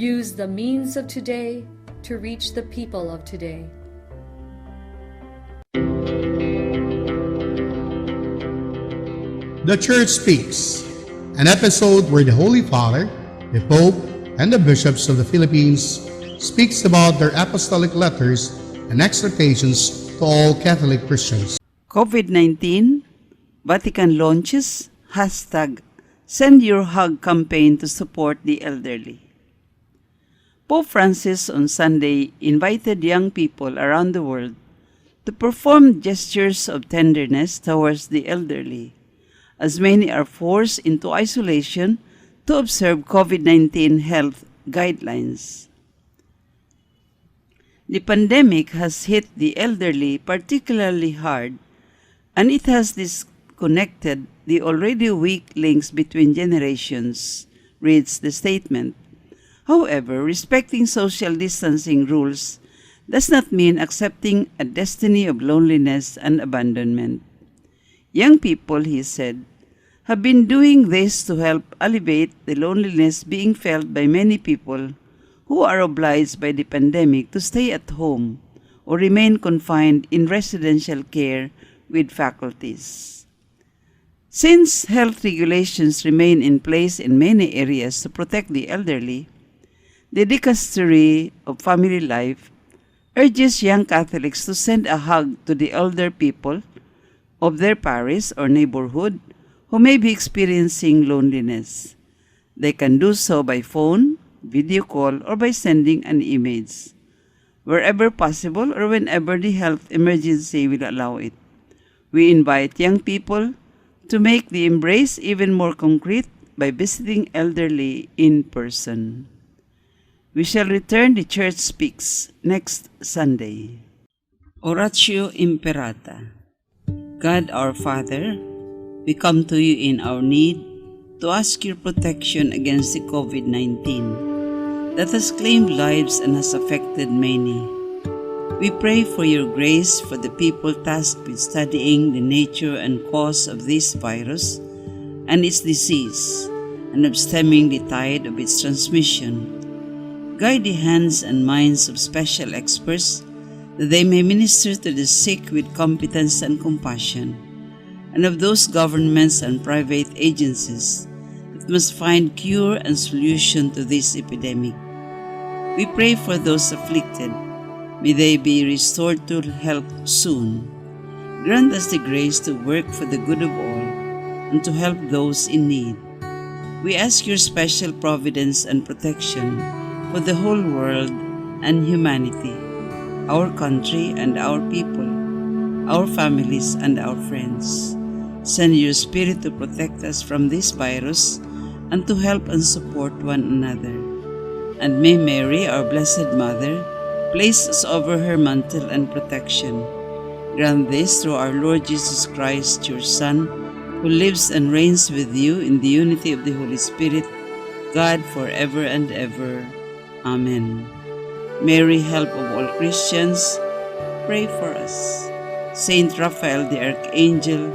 Use the means of today to reach the people of today. The Church Speaks, an episode where the Holy Father, the Pope, and the bishops of the Philippines speaks about their apostolic letters and exhortations to all Catholic Christians. COVID-19, Vatican launches #Send Your Hug campaign to support the elderly. Pope Francis on Sunday invited young people around the world to perform gestures of tenderness towards the elderly, as many are forced into isolation to observe COVID-19 health guidelines. The pandemic has hit the elderly particularly hard, and it has disconnected the already weak links between generations, reads the statement. However, respecting social distancing rules does not mean accepting a destiny of loneliness and abandonment. Young people, he said, have been doing this to help alleviate the loneliness being felt by many people who are obliged by the pandemic to stay at home or remain confined in residential care with faculties. Since health regulations remain in place in many areas to protect the elderly, the Dicastery of Family Life urges young Catholics to send a hug to the elder people of their parish or neighborhood who may be experiencing loneliness. They can do so by phone, video call, or by sending an image, wherever possible or whenever the health emergency will allow it. We invite young people to make the embrace even more concrete by visiting elderly in person. We shall return the Church Speaks next Sunday. Oratio Imperata. God our Father, we come to you in our need to ask your protection against the COVID-19 that has claimed lives and has affected many. We pray for your grace for the people tasked with studying the nature and cause of this virus and its disease, and of stemming the tide of its transmission. Guide the hands and minds of special experts that they may minister to the sick with competence and compassion, and of those governments and private agencies that must find cure and solution to this epidemic. We pray for those afflicted. May they be restored to health soon. Grant us the grace to work for the good of all and to help those in need. We ask your special providence and protection for the whole world and humanity, our country and our people, our families and our friends. Send your Spirit to protect us from this virus and to help and support one another. And may Mary, our Blessed Mother, place us over her mantle and protection. Grant this through our Lord Jesus Christ, your Son, who lives and reigns with you in the unity of the Holy Spirit, God forever and ever. Amen. Mary, help of all Christians, pray for us. Saint Raphael the Archangel,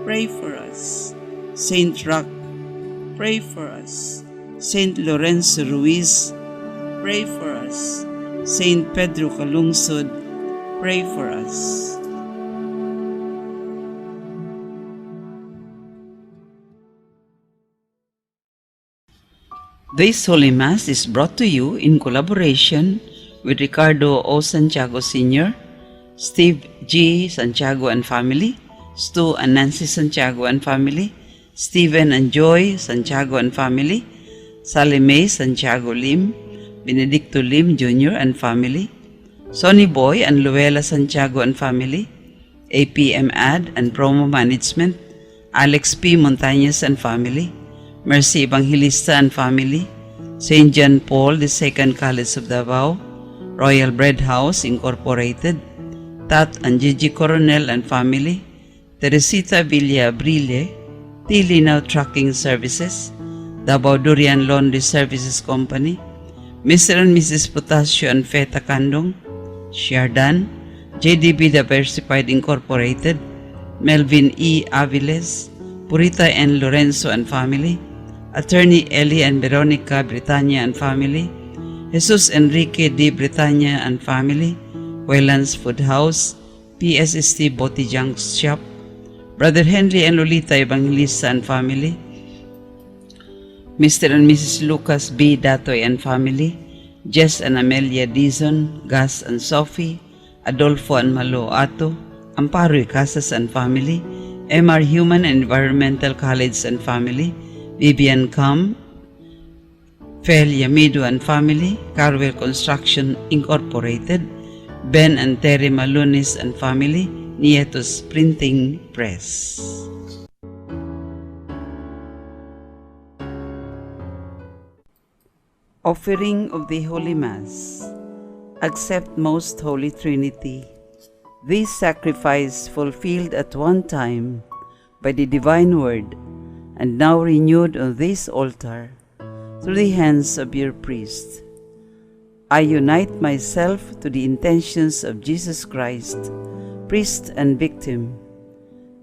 pray for us. Saint Roch, pray for us. Saint Lorenzo Ruiz, pray for us. Saint Pedro Calungsod, pray for us. This Holy Mass is brought to you in collaboration with Ricardo O. Santiago Sr., Steve G. Santiago and family, Stu and Nancy Santiago and family, Stephen and Joy Santiago and family, Sally Mae Santiago Lim, Benedicto Lim Jr. and family, Sonny Boy and Luella Santiago and family, APM Ad and Promo Management, Alex P. Montañez and family, Mercy Evangelista and family, St. John Paul II College of Davao, Royal Bread House Incorporated, Tat and Gigi Coronel and family, Teresita Villa Brille, Tilinaw Trucking Services, Davao Durian Laundry Services Company, Mr. and Mrs. Potasio and Feta Kandong, Shardan, JDB Diversified Incorporated, Melvin E. Aviles, Purita and Lorenzo and family, Attorney Ellie and Veronica Britannia and family, Jesus Enrique D. Bretanya and family, Waylands Food House, PSST Botijang Shop, Brother Henry and Lolita Evangelista and family, Mr. and Mrs. Lucas B. Datoy and family, Jess and Amelia Dizon, Gus and Sophie, Adolfo and Malou Ato, Amparo Casas and family, MR Human and Environmental College and family, Vivian Kam, Fel Yamido and family, Carwell Construction Incorporated, Ben and Terry Malunis and family, Nietos Printing Press. Offering of the Holy Mass. Accept Most Holy Trinity. This sacrifice fulfilled at one time by the Divine Word and now renewed on this altar through the hands of your priest. I unite myself to the intentions of Jesus Christ, priest and victim,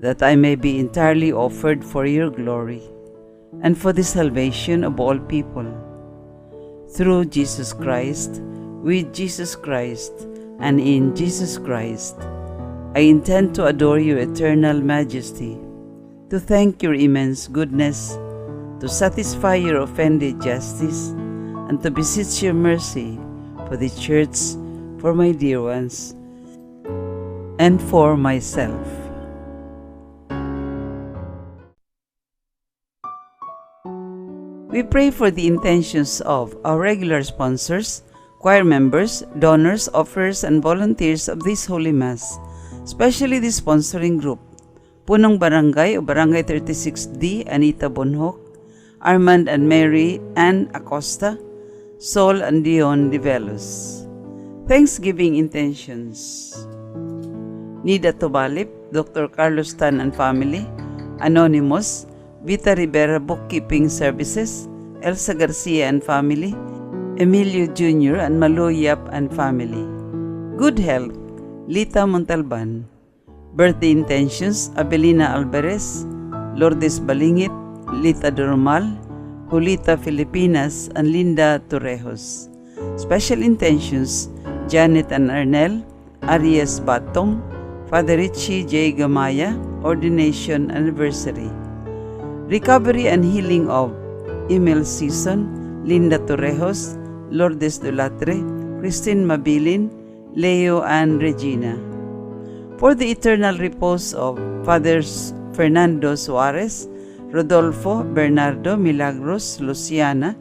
that I may be entirely offered for your glory and for the salvation of all people. Through Jesus Christ, with Jesus Christ, and in Jesus Christ, I intend to adore your eternal majesty, to thank your immense goodness, to satisfy your offended justice, and to beseech your mercy for the Church, for my dear ones, and for myself. We pray for the intentions of our regular sponsors, choir members, donors, offerers, and volunteers of this Holy Mass, especially the sponsoring group, Punong Barangay o Barangay 36D, Anita Bonjoc, Armand and Mary Ann Acosta, Sol and Dion Develos. Thanksgiving intentions. Nida Tobalip, Dr. Carlos Tan and family, Anonymous, Vita Rivera Bookkeeping Services, Elsa Garcia and family, Emilio Jr. and Malou Yap and family. Good health, Lita Montalban. Birthday intentions, Abelina Alvarez, Lourdes Balingit, Lita Dormal, Julita Filipinas, and Linda Torejos. Special intentions, Janet and Arnel, Arias Batong, Father Richie J. Gamaya, ordination anniversary. Recovery and healing of Emil Season, Linda Torejos, Lourdes Dulatre, Christine Mabilin, Leo and Regina. For the eternal repose of Fathers Fernando Suarez, Rodolfo, Bernardo, Milagros, Luciana,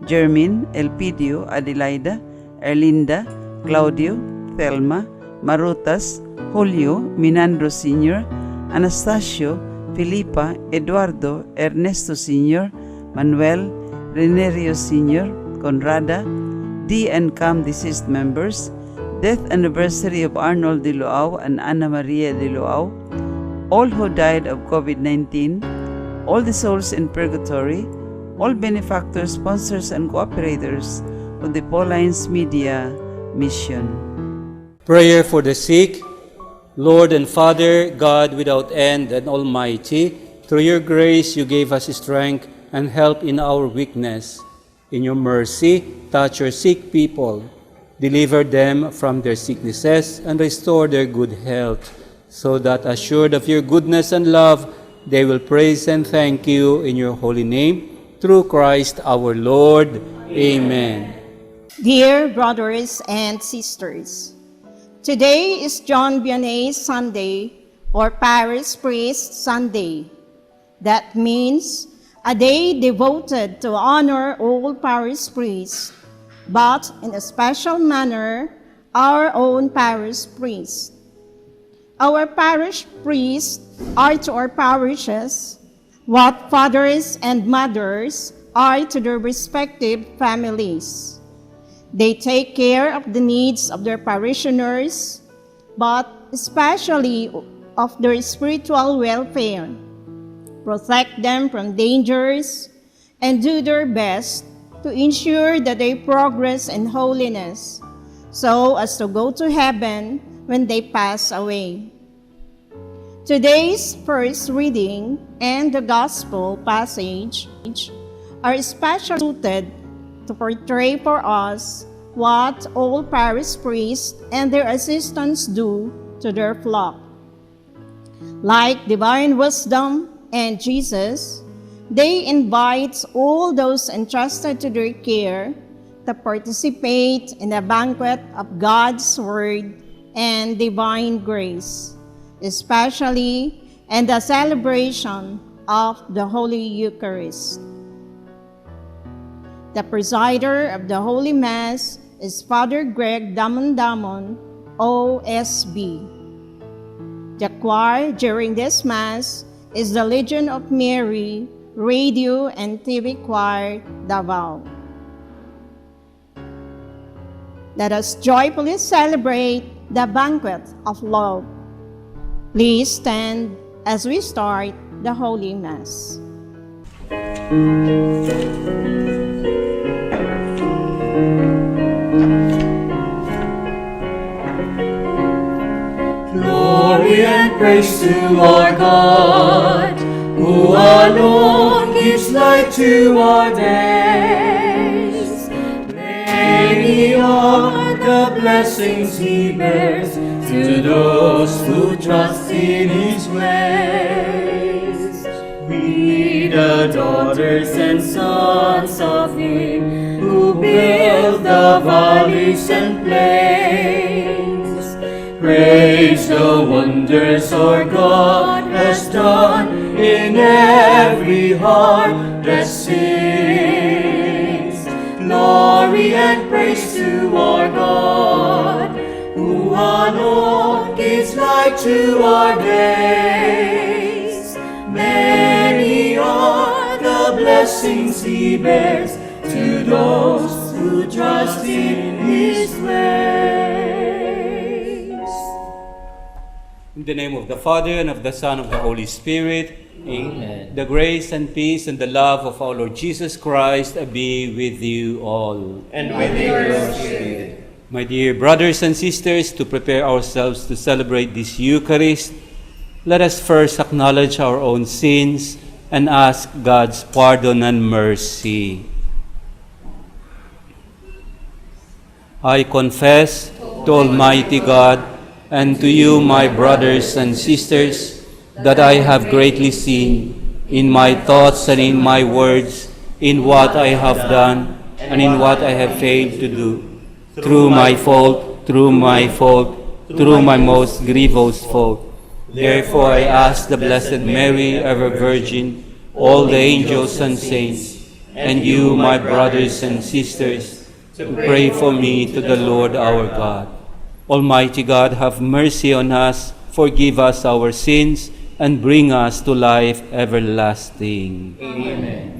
Jermin, Elpidio, Adelaida, Erlinda, Claudio, Thelma, Marutas, Julio, Minandro Sr., Anastasio, Filipa, Eduardo, Ernesto Sr., Manuel, Renerio Sr., Conrada, D and Cam deceased members, death anniversary of Arnold de Luau and Ana Maria de Luau, all who died of COVID-19, all the souls in purgatory, all benefactors, sponsors, and cooperators of the Paulines Media Mission. Prayer for the sick. Lord and Father, God without end and almighty, through your grace you gave us strength and help in our weakness. In your mercy, touch your sick people, deliver them from their sicknesses, and restore their good health, so that assured of your goodness and love, they will praise and thank you in your holy name, through Christ our Lord. Amen. Dear brothers and sisters, today is John Vianney's Sunday, or Parish Priest Sunday. That means a day devoted to honor all parish priests, but in a special manner, our own parish priests. Our parish priests are to our parishes what fathers and mothers are to their respective families. They take care of the needs of their parishioners, but especially of their spiritual welfare, protect them from dangers, and do their best to ensure that they progress in holiness, so as to go to heaven when they pass away. Today's first reading and the gospel passage are especially suited to portray for us what all parish priests and their assistants do to their flock. Like divine wisdom and Jesus, they invite all those entrusted to their care to participate in the banquet of God's Word and divine grace, especially in the celebration of the Holy Eucharist. The presider of the Holy Mass is Father Greg Damndamon, OSB. The choir during this Mass is the Legion of Mary Radio and TV Choir, Davao. Let us joyfully celebrate the banquet of love. Please stand as we start the Holy Mass. Glory and praise to our God, who alone gives light to our days. Many are the blessings He bears to those who trust in His ways. We, the daughters and sons of Him, who build the valleys and plains, praise the wonders our God has done in every heart that sings. Glory and praise to our God, who alone gives light to our days. Many are the blessings He bears to those who trust in His ways. In the name of the Father, and of the Son, and of the Holy Spirit. Amen. The grace and peace and the love of our Lord Jesus Christ be with you all. And with your spirit. My dear brothers and sisters, to prepare ourselves to celebrate this Eucharist, let us first acknowledge our own sins and ask God's pardon and mercy. I confess to Almighty God and to you, my brothers and sisters, that I have greatly sinned in my thoughts and in my words, in what I have done and in what I have failed to do, through my fault, through my most grievous fault. Therefore I ask the Blessed Mary, ever Virgin, all the angels and saints, and you, my brothers and sisters, to pray for me to the Lord our God. Almighty God, have mercy on us, forgive us our sins, and bring us to life everlasting. Amen.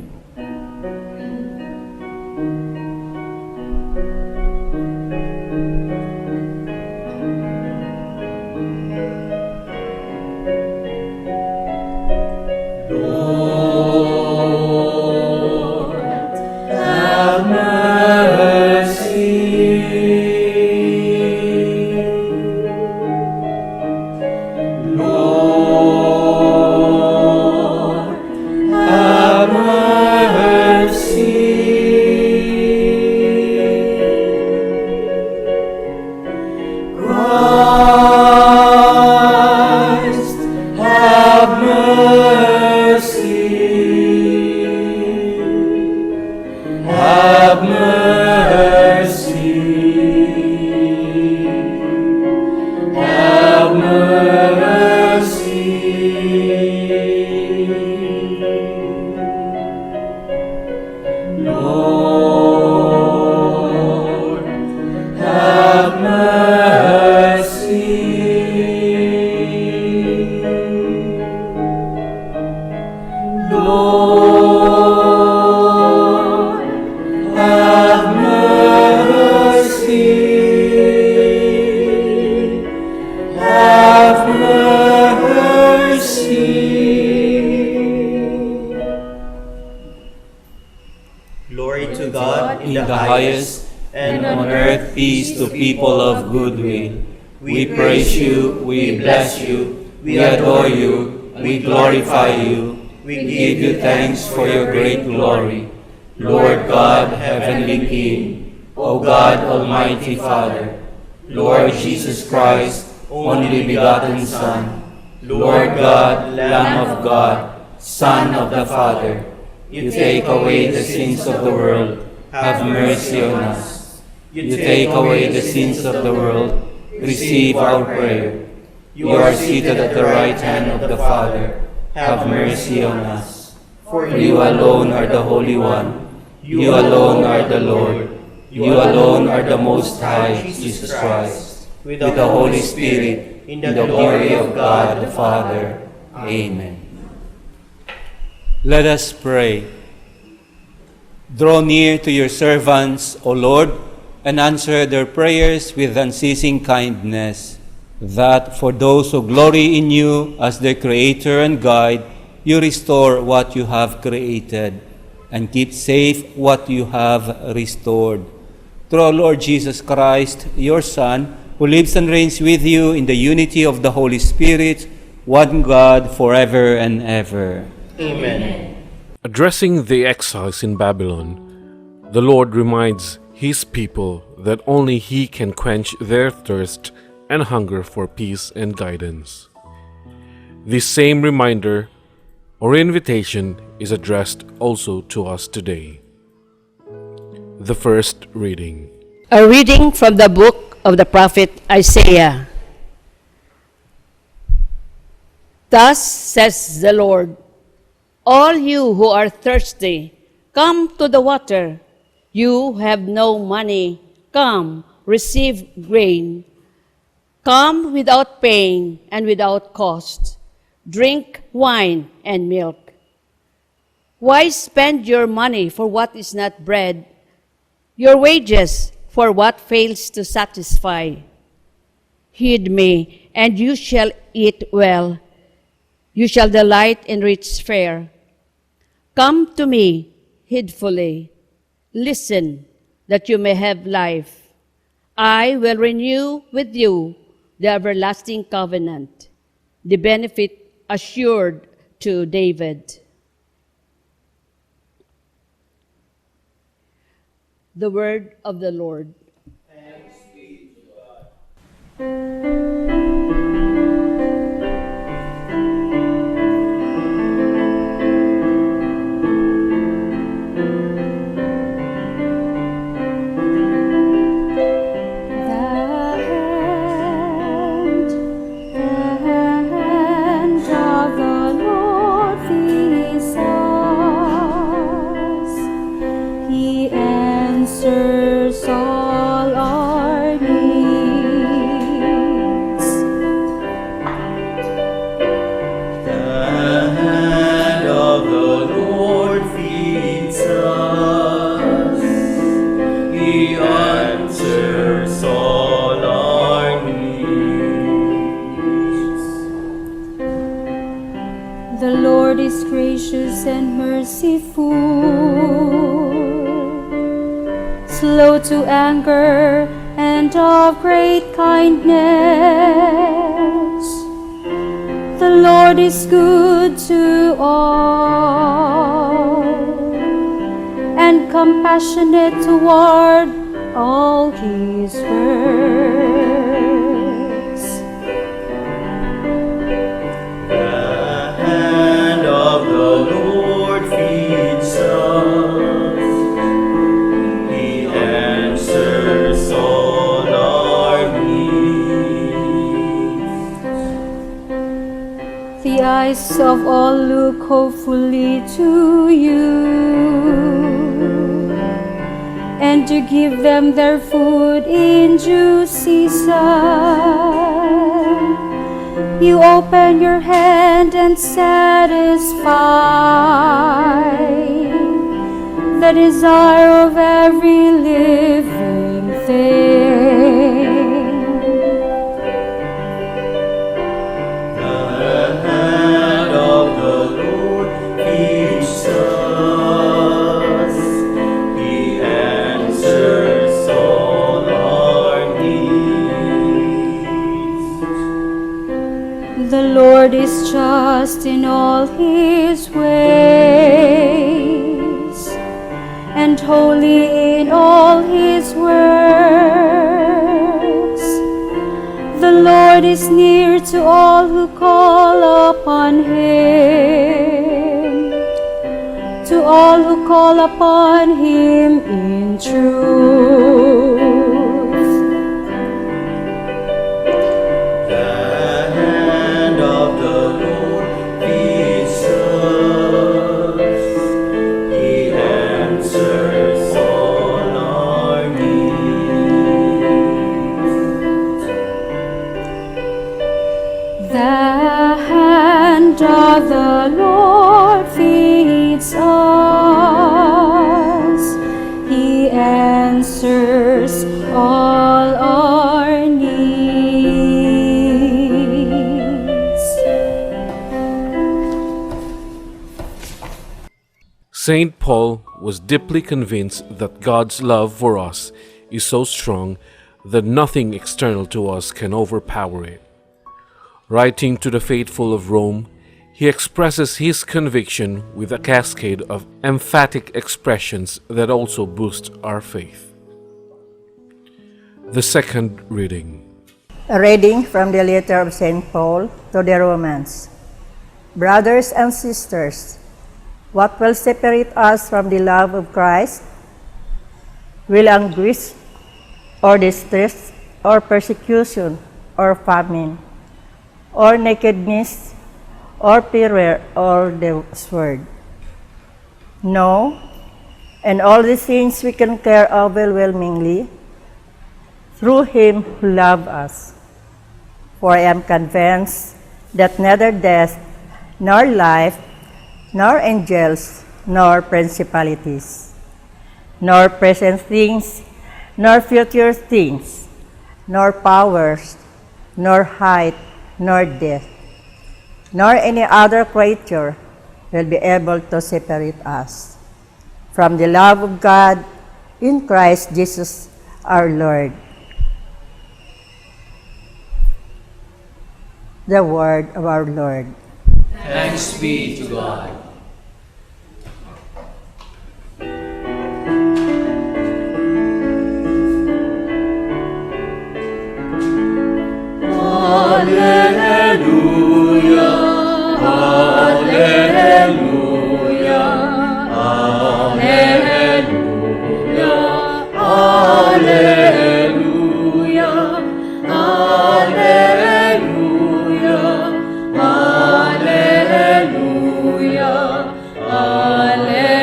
People of goodwill, we praise you, we bless you, we adore you, we glorify you, we give you thanks for your great glory. Lord God, heavenly King, O God, Almighty Father, Lord Jesus Christ, only begotten Son, Lord God, Lamb of God, Son of the Father, you take away the sins of the world, have mercy on us. You take away the sins of the world, receive our prayer. You are seated at the right hand of the Father, have mercy on us. For you alone are the Holy One, you alone are the Lord, you alone are the Most High, Jesus Christ, with the Holy Spirit, in the glory of God the Father. Amen. Let us pray. Draw near to your servants, O Lord, and answer their prayers with unceasing kindness, that for those who glory in you as their Creator and Guide, you restore what you have created, and keep safe what you have restored. Through our Lord Jesus Christ, your Son, who lives and reigns with you in the unity of the Holy Spirit, one God, forever and ever. Amen. Addressing the exiles in Babylon, the Lord reminds His people that only He can quench their thirst and hunger for peace and guidance. This same reminder or invitation is addressed also to us today. The first reading. A reading from the book of the prophet Isaiah. Thus says the Lord, all you who are thirsty, come to the water. You who have no money, come, receive grain. Come without paying and without cost. Drink wine and milk. Why spend your money for what is not bread, your wages for what fails to satisfy? Heed me, and you shall eat well. You shall delight in rich fare. Come to me heedfully. Listen, that you may have life. I will renew with you the everlasting covenant, the benefit assured to David. The word of the Lord. Thanks be to God. And merciful, slow to anger and of great kindness. The Lord is good to all and compassionate toward all His works. The hand of the Lord feeds us. He answers all our needs. The eyes of all look hopefully to you, and to give them their food in due season. You open your hand and satisfy the desire of every living thing. The hand of the Lord feeds us. He answers all our needs. The Lord is just in all His ways, and holy in all his works. The Lord is near to all who call upon him, to all who call upon him in truth. The hand of the Lord feeds us. He answers all our needs. The hand of the Lord feeds us. He answers all our needs. Saint Paul was deeply convinced that God's love for us is so strong that nothing external to us can overpower it. Writing to the faithful of Rome, he expresses his conviction with a cascade of emphatic expressions that also boost our faith. The second reading. A reading from the letter of St. Paul to the Romans. Brothers and sisters, what will separate us from the love of Christ? Will anguish, or distress, or persecution, or famine, or nakedness, or peril, or the sword? No, and all these things we can care overwhelmingly through him who loved us. For I am convinced that neither death, nor life, nor angels, nor principalities, nor present things, nor future things, nor powers, nor height, nor depth, nor any other creature will be able to separate us from the love of God in Christ Jesus our Lord. The word of our Lord. Thanks be to God. Alleluia, alleluia, alleluia, alleluia, alleluia, alleluia, alleluia,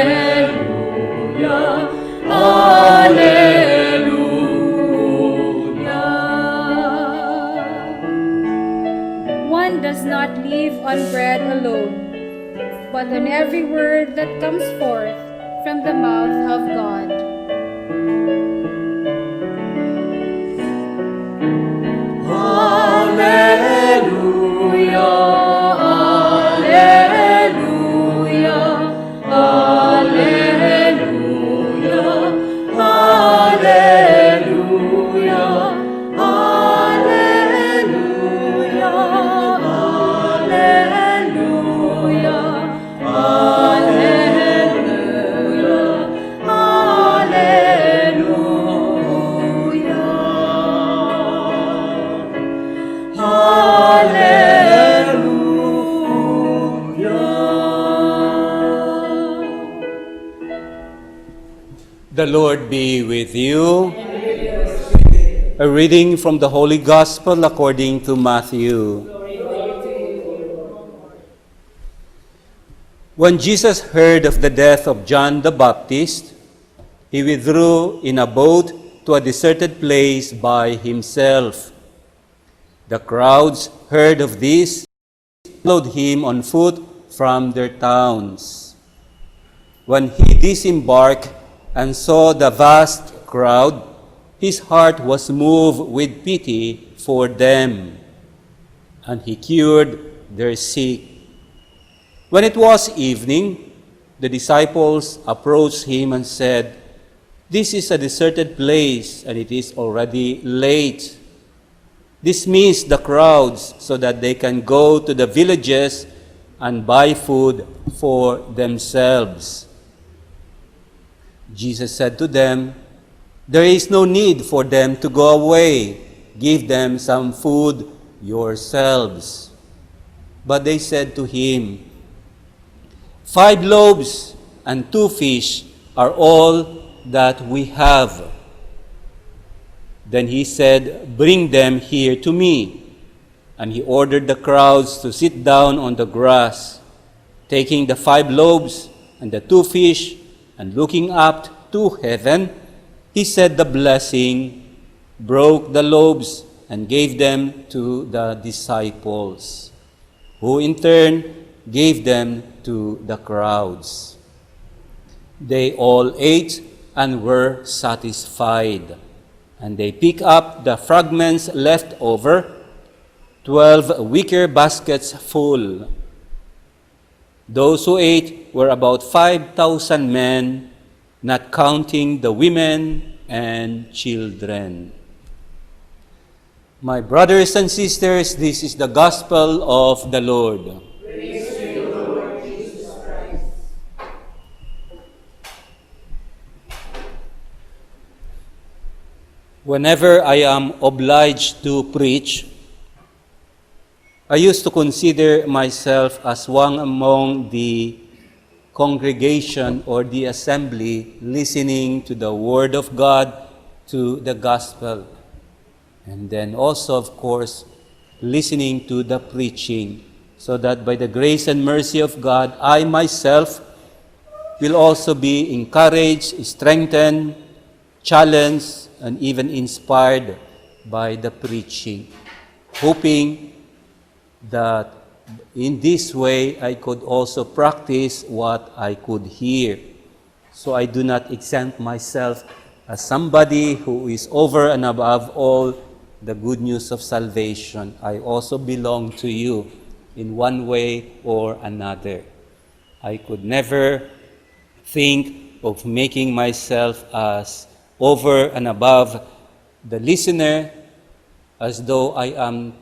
alleluia. One does not live on bread alone, but on every word that comes forth from the mouth of God. Alleluia, alleluia, alleluia, alleluia, alleluia, alleluia, The Lord be with you. A reading from the Holy Gospel according to Matthew. When Jesus heard of the death of John the Baptist, he withdrew in a boat to a deserted place by himself. The crowds heard of this, followed him on foot from their towns. When he disembarked and saw the vast crowd, his heart was moved with pity for them, and he cured their sick. When it was evening, the disciples approached him and said, "This is a deserted place, and it is already late. Dismiss the crowds so that they can go to the villages and buy food for themselves." Jesus said to them, "There is no need for them to go away. Give them some food yourselves." But they said to him, "5 loaves and 2 fish are all that we have." Then he said, "Bring them here to me." And he ordered the crowds to sit down on the grass. Taking the 5 loaves and the 2 fish, and looking up to heaven, he said the blessing, broke the loaves, and gave them to the disciples, who in turn gave them to the crowds. They all ate and were satisfied, and they picked up the fragments left over, 12 wicker baskets full. Those who ate were about 5,000 men, not counting the women and children. My brothers and sisters, this is the gospel of the Lord. Praise to you, Lord Jesus Christ. Whenever I am obliged to preach, I used to consider myself as one among the congregation or the assembly listening to the Word of God, to the gospel. And then also, of course, listening to the preaching, so that by the grace and mercy of God, I myself will also be encouraged, strengthened, challenged, and even inspired by the preaching, hoping that in this way I could also practice what I could hear. So I do not exempt myself as somebody who is over and above all the good news of salvation. I also belong to you in one way or another. I could never think of making myself as over and above the listener, as though I am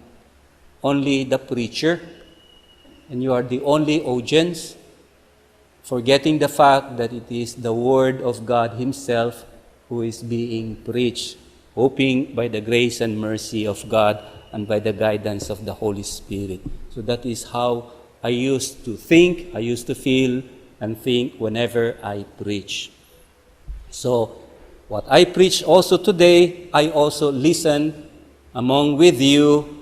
only the preacher and you are the only audience, forgetting the fact that it is the Word of God Himself who is being preached, hoping by the grace and mercy of God and by the guidance of the Holy Spirit. So that is how I used to think, I used to feel and think whenever I preach. So what I preach also today, I also listen among with you,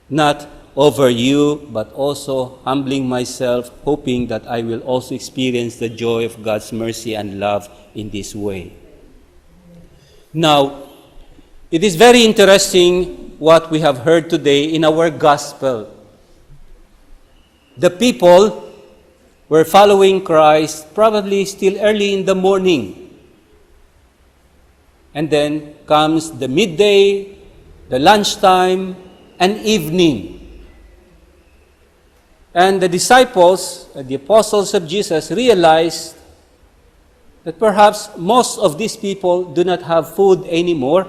not over you, but also humbling myself, hoping that I will also experience the joy of God's mercy and love in this way. Now, it is very interesting what we have heard today in our gospel. The people were following Christ probably still early in the morning. And then comes the midday, the lunchtime, and evening. And the disciples, the apostles of Jesus, realized that perhaps most of these people do not have food anymore,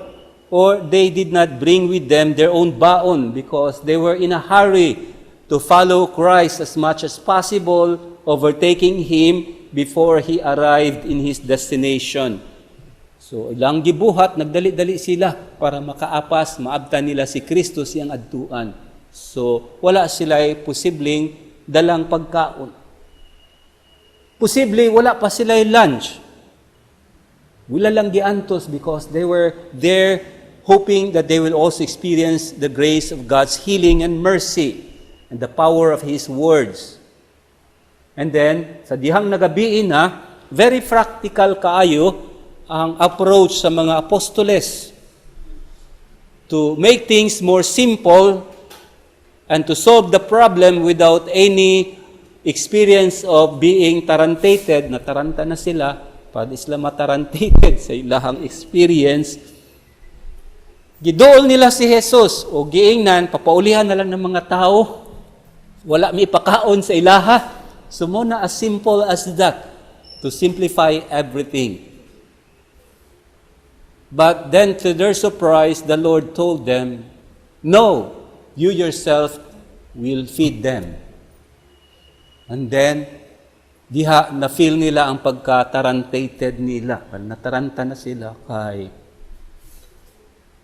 or they did not bring with them their own baon because they were in a hurry to follow Christ as much as possible, overtaking Him before He arrived in His destination. So, ilang gibuhat, nagdali-dali sila para makaapas, maabtan nila si Kristo siyang adtuan. So, wala sila posibleng dalang pagkaon. Posible, wala pa sila lunch. Wala lang giantos because they were there hoping that they will also experience the grace of God's healing and mercy and the power of His words. And then, sa dihang nagabiin na, very practical kaayo ang approach sa mga apostoles to make things more simple and to solve the problem without any experience of being tarantated. Nataranta na sila, pad sila matarantated sa ilahang experience. Gidool nila si Jesus o giingnan, papaulihan na lang ng mga tao. Wala mi pakaon sa ilaha. So muna as simple as that, to simplify everything. But then to their surprise, the Lord told them, "No, you yourself will feed them." And then Diha na feel nila ang pagka-tarantated nila. Nataranta na sila kay.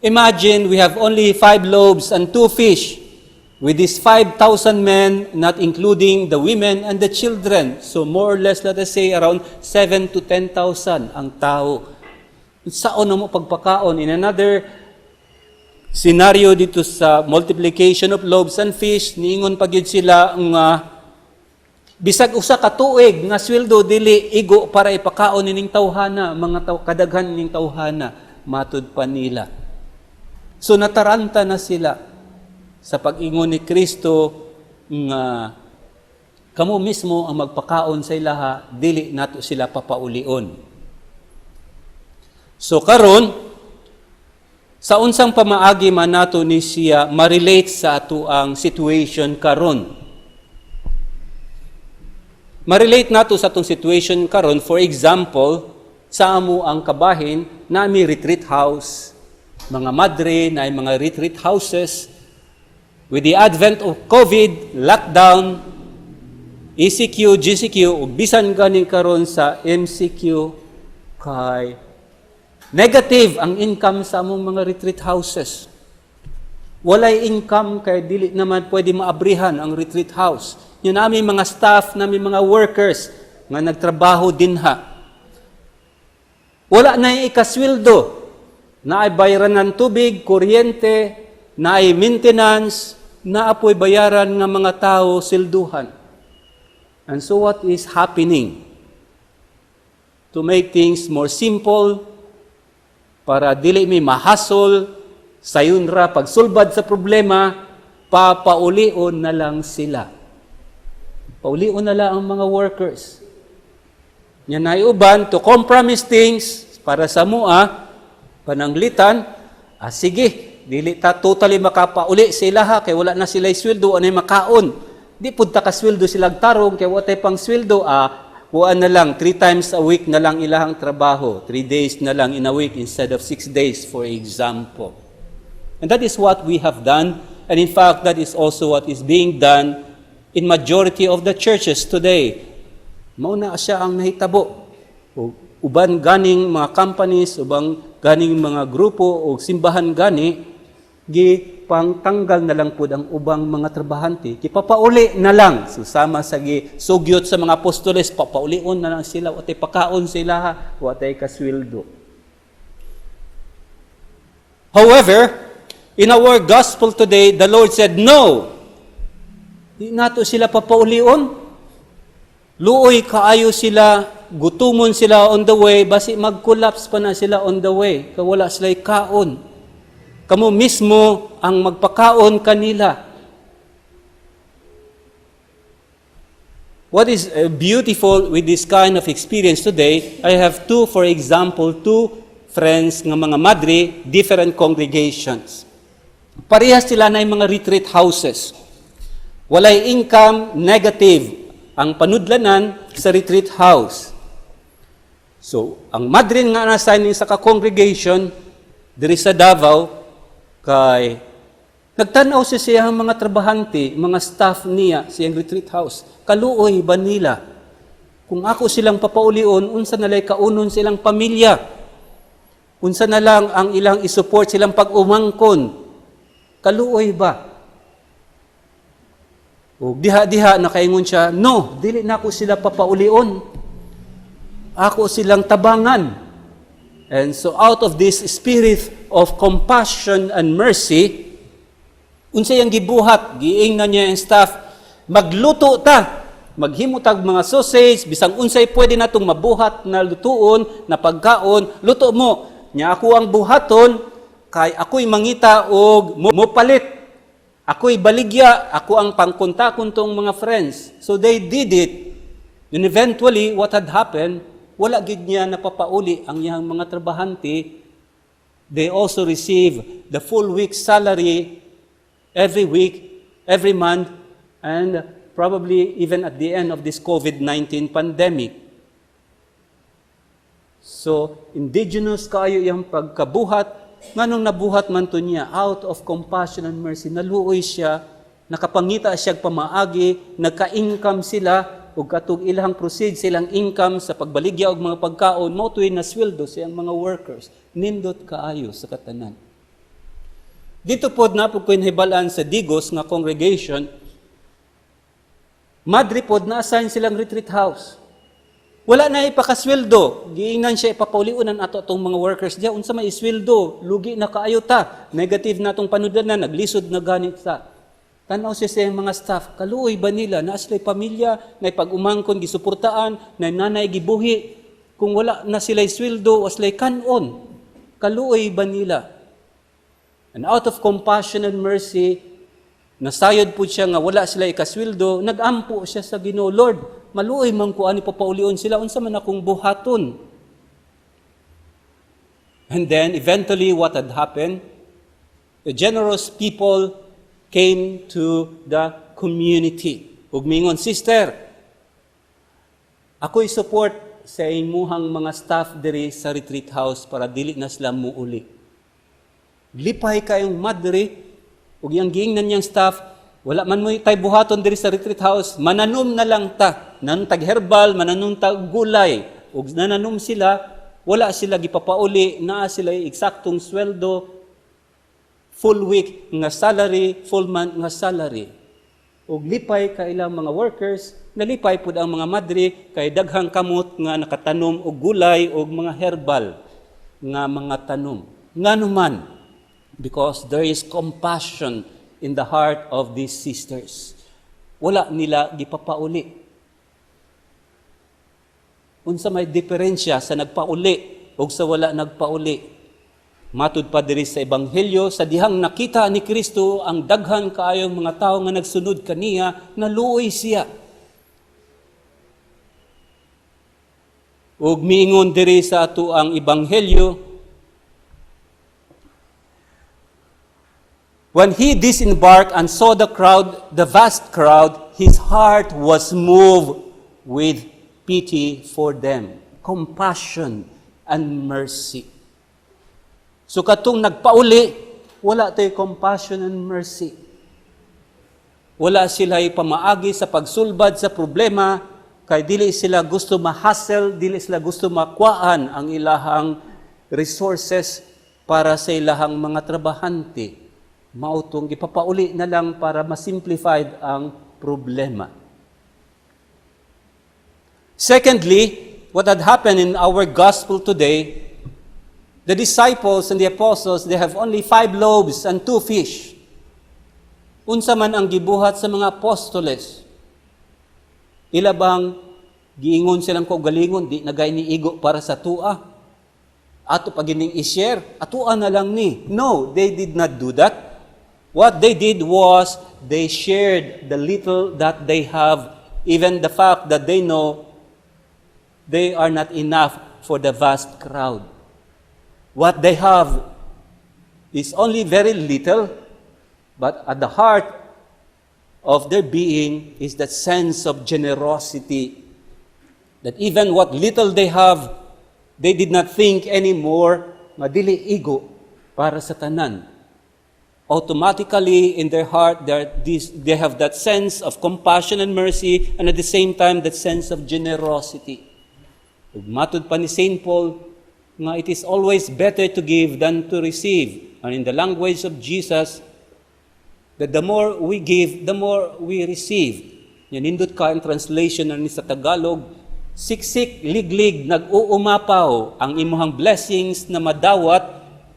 Imagine we have only 5 loaves and 2 fish with these 5,000 men, not including the women and the children. So more or less, let us say, around 7 to 10,000 ang tao. Saan mo pagpakaon? In another scenario dito sa multiplication of loaves and fish, niingon pa gyud sila nga bisag usa ka tuig nga sweldo dili igo para ipakaon nining tawhana, mga kadaghan nining tawhana matud pa nila. So nataranta na sila sa pag-ingon ni Kristo nga kamo mismo ang magpakaon sa ilaha, dili nato sila papaulion. So karon sa unsang pamaagi man nato ni siya ma-relate sa ato ang situation karon. Ma-relate nato sa atong situation karon, for example, sa amo ang kabahin na may retreat house, mga madre na mga retreat houses. With the advent of COVID, lockdown, ECQ, GCQ, ug bisan ganing karon sa MCQ, kay negative ang income sa among mga retreat houses. Walay income kay dili naman pwede maabrihan ang retreat house. Yun namin mga staff, namin mga workers nga nagtrabaho dinha. Wala na yung ikasweldo. Na ay bayaran ng tubig, kuryente, na ay maintenance, na apoy bayaran ng mga tao silduhan. And so what is happening? To make things more simple, para dili may mahasol, sayon ra pagsulbad sa problema, papaulion na lang sila. Paulion na lang ang mga workers. Yan ay uban to compromise things para sa mua, pananglitan, sige, dili ta totally makapauli sila ha, kay wala na sila sweldo, anay makaon. Di pud ta ka sweldo sila tarong, kay watay pang sweldo, kuan na lang, 3 times a week na lang ilahang trabaho, 3 days na lang in a week instead of 6 days, for example. And that is what we have done, and in fact, that is also what is being done in majority of the churches today. Mauna siya ang nahitabo. Uban ganing mga companies, ubang ganing mga grupo o simbahan gani, pangtanggal na lang po ang ubang mga trabahante. Papauli na lang. Susama sa sugyot sa mga apostoles, papaulion na lang sila, watay pakaon sila, watay kasweldo. However, in our gospel today, the Lord said, no, di nato sila papaulion. Luoy kaayo sila, gutumon sila on the way, basi mag-collapse pa na sila on the way, kawala sila'y kaon. Kamu mismo ang magpakaon kanila. What is beautiful with this kind of experience today, I have for example, two friends ng mga madre, different congregations. Parehas sila na yung mga retreat houses. Walay income, negative ang panudlanan sa retreat house. So, ang madrin nga na-assign sa ka-congregation diri sa Davao, kay nagtanaw siya ang mga trabahante, mga staff niya siyang retreat house. Kaluoy ba nila? Kung ako silang papaulion, unsa na lay kaunon silang pamilya? Unsa na lang ang ilang isupport silang pag-umangkon? Kaluoy ba? O diha-diha nakaingon siya, no, dili na ako sila papaulion. Ako silang tabangan. And so out of this spirit of compassion and mercy, unsay ang gibuhat, giingnan niya ang staff, magluto ta, maghimutag mga sausage, bisang unsay pwede natong mabuhat na lutuon, na pagkaon, luto mo. Nya ako ang buhaton, kay ako'y mangita og mopalit. Ako'y baligya, ako ang pangkontakon tong mga friends. So they did it. And eventually, what had happened, wala gid niya napapauli ang iyang mga trabahante. They also receive the full week salary every week, every month, and probably even at the end of this COVID-19 pandemic. So, indigenous kayo iyang pagkabuhat, nganong nabuhat man to niya, out of compassion and mercy, naluoy siya, nakapangita siya pamaagi, nagka-income sila, ug katong ilang proceed silang income sa pagbaligya og mga pagkaon mao tuy na sweldo siyang mga workers. Nindot kaayo sa katanan. Dito pod na po ko nahibalaan sa Digos nga congregation, madre pod na-assign silang retreat house. Wala na ipakasweldo. Giingnan siya ipapauliunan ato atong mga workers diya. Unsa may isweldo? Lugi na kaayo ta. Negative na atong panudanan. Naglisod na ganit ta. Tanaw siya sa mga staff. Kaluoy ba nila? Na sila'y pamilya, na pag-umangkon, gisuportaan, na nanay gibuhi. Kung wala na sila'y sweldo, o sila'y kanon. Kaluoy ba nila? And out of compassion and mercy, nasayod po siya nga wala sila ikasweldo, nagampo siya sa Ginoo. Lord, maluoy man ko ani papaulion sila, unsa man akong buhaton. And then, eventually, what had happened? The generous people came to the community. Ug mingon, Sister, ako'y support sa imuhang mga staff diri sa retreat house para dili na sila muuli. Lipay kayong madre, ug yang giingnan niyang staff, wala man mo tay buhaton diri sa retreat house, mananom na lang ta. Nanong tag herbal, mananom tag gulay. Ug nananom sila, wala sila gipapauli, naa sila eksaktong sweldo, full week nga salary, full month nga salary. Ug lipay ka ilang mga workers, nalipay pud ang mga madre kay daghang kamot nga nakatanom og gulay og mga herbal nga mga tanom. Nganuman, because there is compassion in the heart of these sisters. Wala nila gipapauli. Unsa may diferensya sa nagpauli o sa wala nagpauli. Matud pa diri sa Ebanghelyo, sa dihang nakita ni Kristo ang daghan kaayong mga tao nga nagsunod kaniya, naluoy siya. Ug miingon diri sa ato ang Ebanghelyo, when he disembarked and saw the crowd, the vast crowd, his heart was moved with pity for them, compassion and mercy. So katong nagpauli, wala tayo compassion and mercy. Wala sila'y pamaagi sa pagsulbad sa problema, kay dili sila gusto ma-hassle, dili sila gusto makuhaan ang ilahang resources para sa ilahang mga trabahante. Mautong ipapauli na lang para ma-simplified ang problema. Secondly, what had happened in our gospel today, the disciples and the apostles, they have only 5 loaves and 2 fish. Unsa man ang gibuhat sa mga apostoles? Ila bang giingon silang kaugalingon, di nagay ni igo para sa tua? Ato pagining i-share, atua na lang ni. No, they did not do that. What they did was, they shared the little that they have, even the fact that they know they are not enough for the vast crowd. What they have is only very little, but at the heart of their being is that sense of generosity, that even what little they have, they did not think anymore, madili igo para sa tanan. Automatically in their heart, they have that sense of compassion and mercy, and at the same time, that sense of generosity. Matod pa ni St. Paul, nga it is always better to give than to receive. And in the language of Jesus, that the more we give, the more we receive. Yan indot ka ang translation na ni sa Tagalog, siksik, liglig, nag-uumapaw ang imuhang blessings na madawat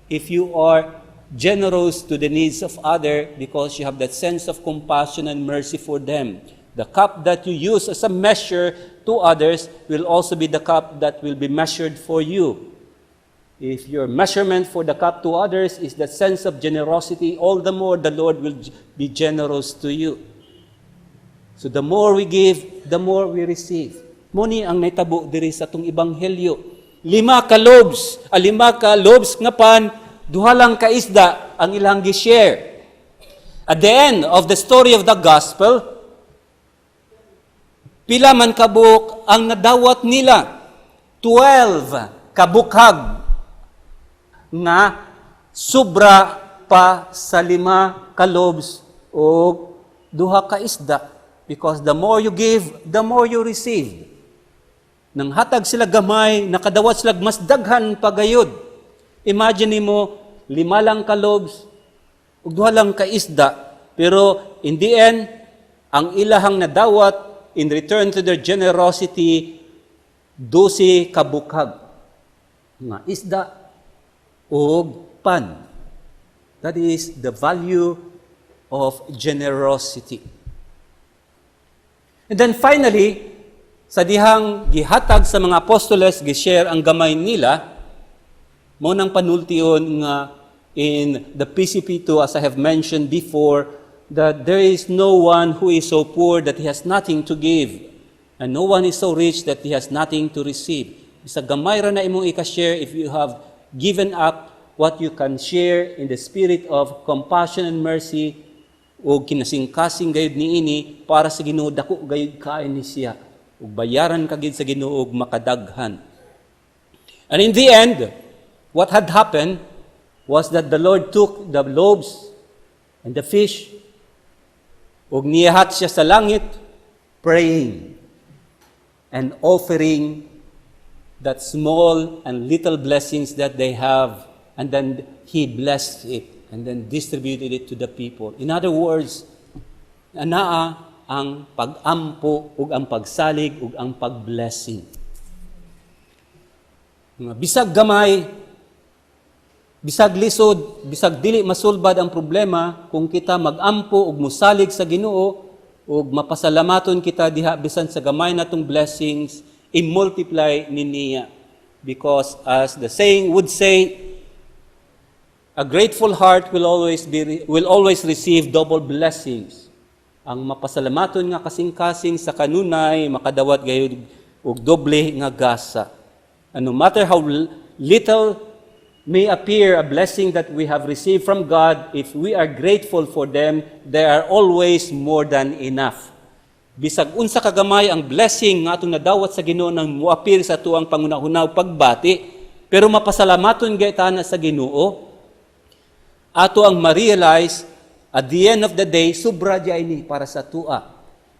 if you are generous to the needs of others because you have that sense of compassion and mercy for them. The cup that you use as a measure to others will also be the cup that will be measured for you. If your measurement for the cup to others is that sense of generosity, all the more the Lord will be generous to you. So the more we give, the more we receive. Muni ang naitabo diri sa atong Ebanghelyo. 5 ka loaves nga pan, 2 lang ka isda ang ilang gi-share. At the end of the story of the gospel, pila man kabuk ang nadawat nila? 12 kabukhag nga sobra pa sa 5 ka loaves o 2 ka isda. Because the more you give, the more you receive. Nang hatag sila gamay, nakadawat sila mas daghan pagayod. Imagine mo, 5 lang ka loaves, ug 2 lang ka isda. Pero in the end, ang ilahang nadawat in return to their generosity, 12 kabukag. Nga isda ug pan. That is the value of generosity. And then finally, sa dihang gihatag sa mga apostoles, gi-share ang gamay nila, mo nang panultion nga in the PCP2, as I have mentioned before, that there is no one who is so poor that he has nothing to give, and no one is so rich that he has nothing to receive. Sa gamay ra na imong ika-share if you have given up what you can share in the spirit of compassion and mercy, o kinasingkasing gayud niini para sa Ginoo, dako gayud kain ni siya, ug bayaran ka gid sa Ginoo ug makadaghan. And in the end, what had happened was that the Lord took the loaves and the fish, ug niyahat siya sa langit, praying and offering that small and little blessings that they have, and then He blessed it and then distributed it to the people. In other words, anaa ang pag-ampo ug ang pagsalig ug ang pag-blessing. Bisag gamay, bisag lisod, bisag dili masulbad ang problema, kung kita mag-ampo ug musalig sa Ginoo ug mapasalamaton kita diha bisan sa gamay natong blessings, i-multiply niya. Because as the saying would say, a grateful heart will always receive double blessings. Ang mapasalamaton nga kasing-kasing sa kanunay makadawat gayud og doble nga gasa. And no matter how little may appear a blessing that we have received from God, if we are grateful for them, they are always more than enough. Bisag unsa kagamay ang blessing nga atong nadawat sa Ginoo nang moapir sa tuang pangunahunaw pagbati, pero mapasalamaton gayud ta na sa Ginoo, ato ang ma-realize at the end of the day, sobra diay ni para sa tua.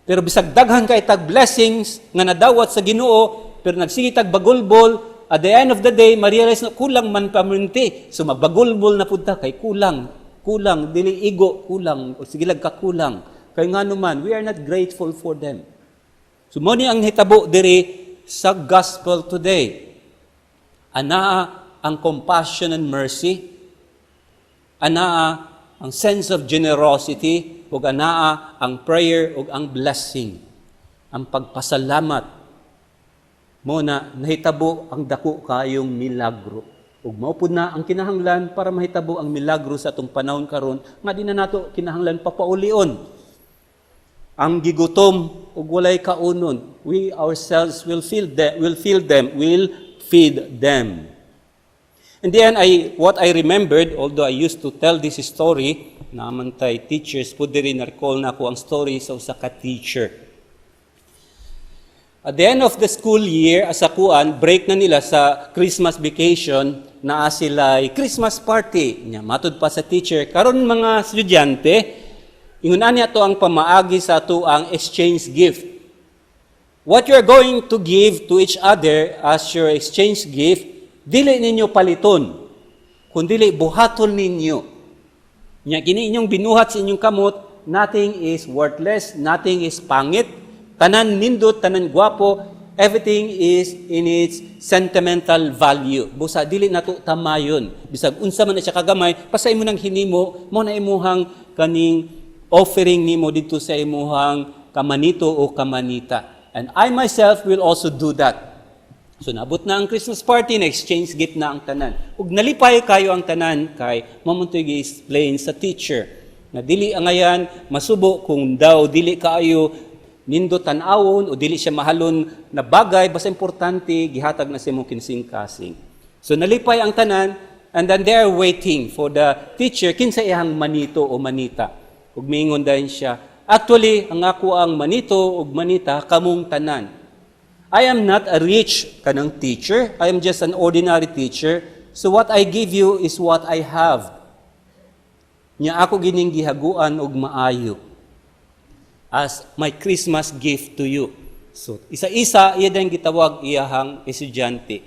Pero bisag daghan kay tag blessings nga nadawat sa Ginoo, pero nagsige tag bagulbol, at the end of the day, ma-realize na kulang man pamunti. So magbagulbol na punta kay kulang, dili igo, kulang, o sigilag ka kulang. Kay nga naman, we are not grateful for them. So mo ni ang hitabo diri sa gospel today. Anaa ang compassion and mercy, anaa ang sense of generosity, ug anaa ang prayer ug ang blessing, ang pagpasalamat. Mo na nahitabo ang dako kayong milagro. Ug mao pud na ang kinahanglan para mahitabo ang milagro sa atong panahon karon, nga di na nato kinahanglan papaulion. Ang gigutom ug walay kaunon, we ourselves will feed them. And then what I remembered, although I used to tell this story, naman tay teachers, pud diri na-recall na ako ang story sa usa ka teacher. At the end of the school year, as akuan, break na nila sa Christmas vacation, naa sila Christmas party. Nya matud pa sa teacher, karon mga estudyante, ingon ani ato ang pamaagi sa ato ang exchange gift. What you are going to give to each other as your exchange gift, dili ninyo paliton, kundi buhaton ninyo. Nya kini inyong binuhat sa inyong kamot, nothing is worthless, nothing is pangit, tanan nindot, tanan gwapo, everything is in its sentimental value. Busa dili nato tamayon. Bisag unsa man na siya kagamay, pasay mo nang hinimo, mo na imuhang kaning offering nimo dito sa imuhang kamanito o kamanita. And I myself will also do that. So nabot na ang Christmas party, na exchange gift na ang tanan. Ug nalipay kayo ang tanan kay mamuntoy gi-explain sa teacher na dili angayan masubo kung daw dili kaayo nindo tan-awon o dili siya mahalon na bagay, basta importante gihatag na sa imong kinsing-kasing. So nalipay ang tanan, and then they are waiting for the teacher kinsa iyang manito o manita. Ug miingon dayon siya, actually ang ako ang manito ug manita kamong tanan. I am not a rich kanang teacher. I am just an ordinary teacher. So what I give you is what I have. Nya ako gining gihaguan og maayo. as my Christmas gift to you. So, isa-isa, iya din gitawag iyahang estudyante.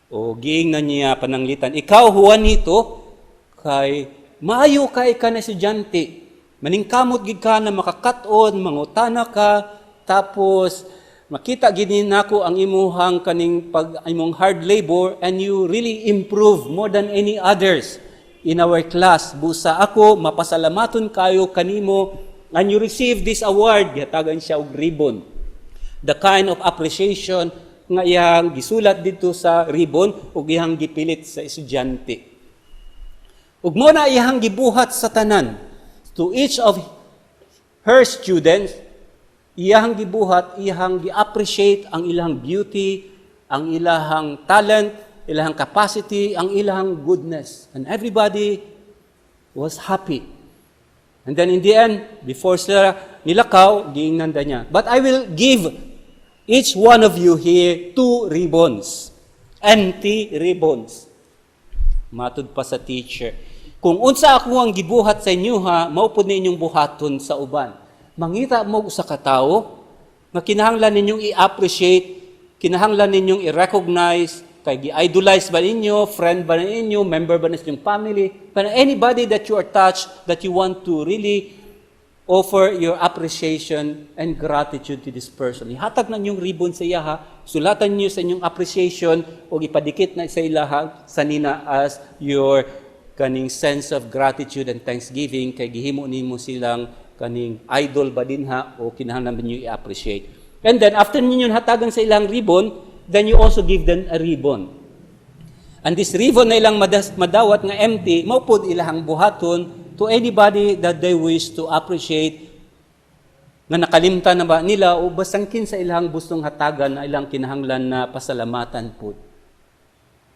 O giing na niya pananglitan, ikaw, Juanito, kay maayo kay ka na estudyante. Maningkamot gid ka na makakaton, mangutana ka, tapos makita gid nako ang imuhang imong hard labor, and you really improve more than any others in our class. Busa ako, mapasalamaton kayo kanimo, and you receive this award, gihatagan siya og ribbon. The kind of appreciation nga iyang gisulat dito sa ribbon ug iyang gipilit sa estudyante. Ug mo na iyang gibuhat sa tanan. To each of her students, iyang gibuhat, iyang gi-appreciate ang ilang beauty, ang ilang talent, ilang capacity, ang ilang goodness. And everybody was happy. And then in the end, before sila nilakaw, giingnanda niya, but I will give each one of you here 2 ribbons. Empty ribbons. Matud pa sa teacher. Kung unsa ako ang gibuhat sa inyo ha, maupod ninyong buhaton sa uban. Mangita mo sa katao, nga kinahanglan ninyong i-appreciate, kinahanglan ninyong i-recognize, kay gi-idolize ba ninyo, friend ba ninyo, member ba ninyong family, but anybody that you are touched, that you want to really offer your appreciation and gratitude to this person. Ihatag na niyong ribbon sa iya ha, sulatan niyo sa inyong appreciation o ipadikit na sa ilaha sa nina as your kaning sense of gratitude and thanksgiving, kay gihimo nimo silang kaning idol ba din ha o kinahanglan niyo i-appreciate. And then after ninyo hatagan sa ilang ribbon, then you also give them a ribbon. And this ribbon na ilang madawat nga empty, maupod ilahang buhaton to anybody that they wish to appreciate, nga nakalimtan na ba nila o basangkin sa ilang gustong hatagan na ilang kinahanglan na pasalamatan po.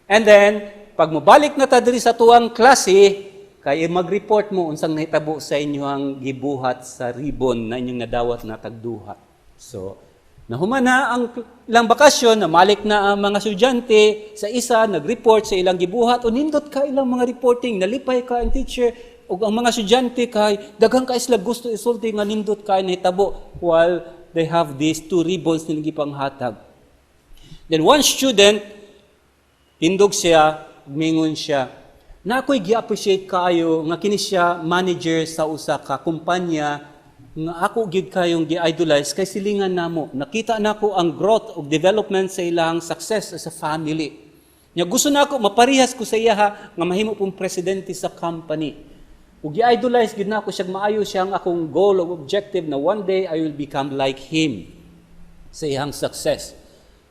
And then, pag mabalik na ta diri sa tuwang klase, kay mag-report mo unsang nahitabo sa inyo ang gibuhat sa ribbon na inyong nadawat na tagduha. So, nahuman na ang ilang bakasyon, namalik na ang mga estudyante sa isa, nag-report sa ilang gibuhat, o nindot ka ilang mga reporting, nalipay ka ang teacher, o ang mga estudyante kay daghang ka isla gusto isulti nga nindot kay nahitabo while they have these 2 ribbons nila gipanghatag. Then one student, tindog siya, mingon siya, na ako'y gi-appreciate kayo nga kini siya manager sa usa ka kumpanya nga ako gid kayong gi-idolize kay silingan namo. Nakita nako ang growth of development sa ilang success as a family. Nya gusto nako maparihas ko sa iya nga mahimo pong presidente sa company. Ug i-idolize gid nako siya, maayo siyang akong goal o objective na one day I will become like him sa iyang success.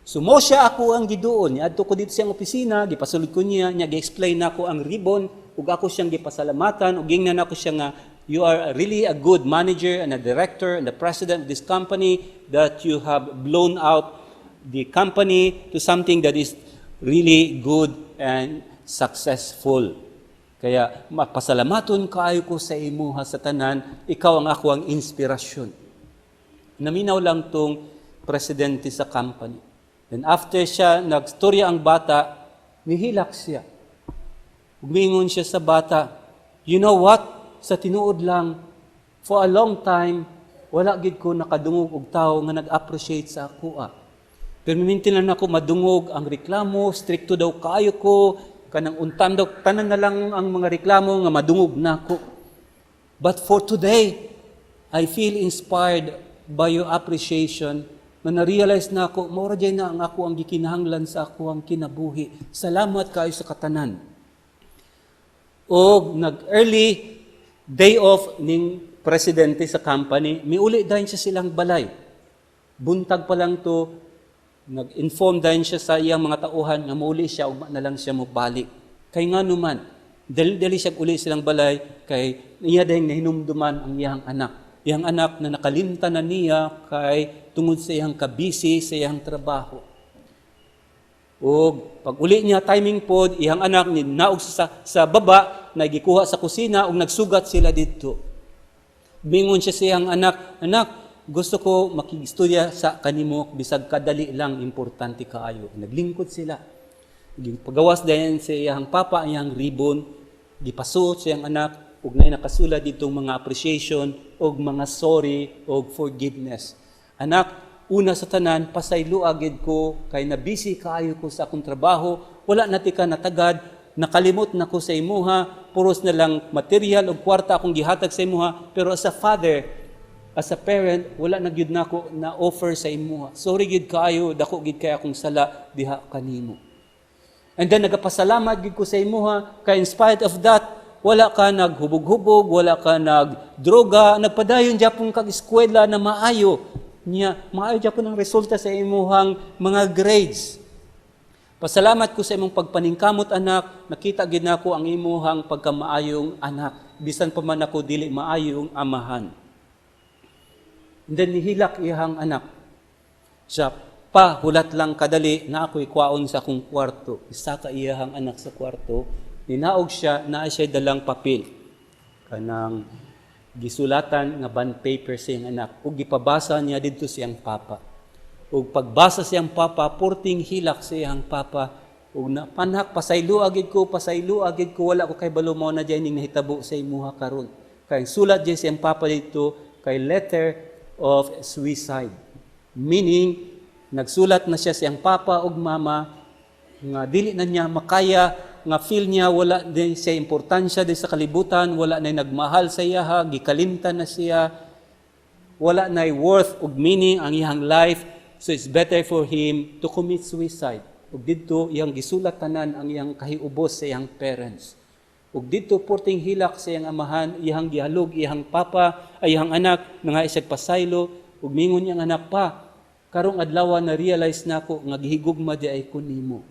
So mo siya ako ang giduon, adto ko dito siyang opisina, gipasulod ko niya, gi-explain nako ang ribbon, ug ako siyang gipasalamatan, ug gingnan nako siya nga you are really a good manager and a director and the president of this company, that you have blown out the company to something that is really good and successful. Kaya mapasalamaton kaayo ko sa imuha sa tanan, ikaw ang ako ang inspirasyon. Naminaw lang tong presidente sa company. Then after siya, nagstorya ang bata, nihilak siya. Umingon siya sa bata, you know what? Sa tinuod lang, for a long time, wala gid ko nakadungog og tao nga nag-appreciate sa ako. Pero mintinan ako madungog ang reklamo, stricto daw kaayo ko, kanang untan daw, tanan na lang ang mga reklamo nga madungog na ako. But for today, I feel inspired by your appreciation na na-realize na ako, maura dyan na ang ako ang gikinahanglan sa ako ang kinabuhi. Salamat kayo sa katanan. O nag-early day off ning presidente sa company, miuli dahil siya silang balay. Buntag pa lang to, nag-inform dahil siya sa iyang mga tauhan nga mauli siya, ugma na lang siya mabalik. Kay nga naman, dali siya uli silang balay, kay niya dahil nahinumduman ang iyang anak. Iyang anak na nakalimta na niya kay tungod sa iyang kabisi, sa iyang trabaho. O pag uli niya, timing pod, iyang anak ni naog sa baba, nagikuha sa kusina, o nagsugat sila dito. Bingon siya sa iyang anak, anak, gusto ko makikistorya sa kanimo, bisag kadali lang, importante kaayo. Naglingkod sila. Pagawas din sa iyang papa, iyang ribbon, gipasuot sa iyang anak, ug nay nakasulat ditong mga appreciation ug mga sorry ug forgiveness. Anak, una sa tanan, pasaylo agid ko kay na busy kaayo ko sa akong trabaho, wala na ti ka natagad, nakalimot na ko sa imuha, puros na lang material o kwarta akong gihatag sa imuha, pero as a father, as a parent, wala na gyud nako na offer sa imuha. Sorry gyud kaayo, dako gyud kay akong sala diha kanimo. And then nagapasalamat gyud ko sa imuha, kay in spite of that, wala ka naghubog-hubog, wala ka nagdroga, nagpadayon gyapon kag eskwela na maayo. Maayo gyapon ang resulta sa imuhang mga grades. Pasalamat ko sa imong pagpaningkamot, anak. Nakita gid nako ang imuhang pagkamaayong anak. Bisan pa man ako dili maayong amahan. And then nihilak iyang anak. Siya, pa, hulat lang kadali na ako'y kwaon sa akong kwarto. Isa ka iyang anak sa kwarto. Ninaog siya, naa siya dalang papel. Kanang gisulatan nga bond paper sa iyang anak. Ug gipabasa niya dito siyang papa. Ug pagbasa siyang papa, purting hilak siyang papa. Ug na panhak, pasaylo agid ko, wala ko kay balumaw na dyan ning nahitabo sa imuha karon. Kay sulat dyan siyang papa dito, kay letter of suicide. Meaning, nagsulat na siya siyang papa ug mama, nga dili na niya makaya, nga feel niya wala din siya importansya din sa kalibutan, wala na nagmahal sa iya, gikalimtan na siya, wala na worth ug meaning ang iyang life, so it's better for him to commit suicide. Ug didto iyang gisulat tanan ang iyang kahiubos sa iyang parents. Ug didto porting hilak sa iyang amahan, iyang gihalog iyang papa, ay iyang anak nga isag pasaylo, ug mingon iyang anak pa, karong adlaw na realize nako nga gihigugma di ay ko nimo.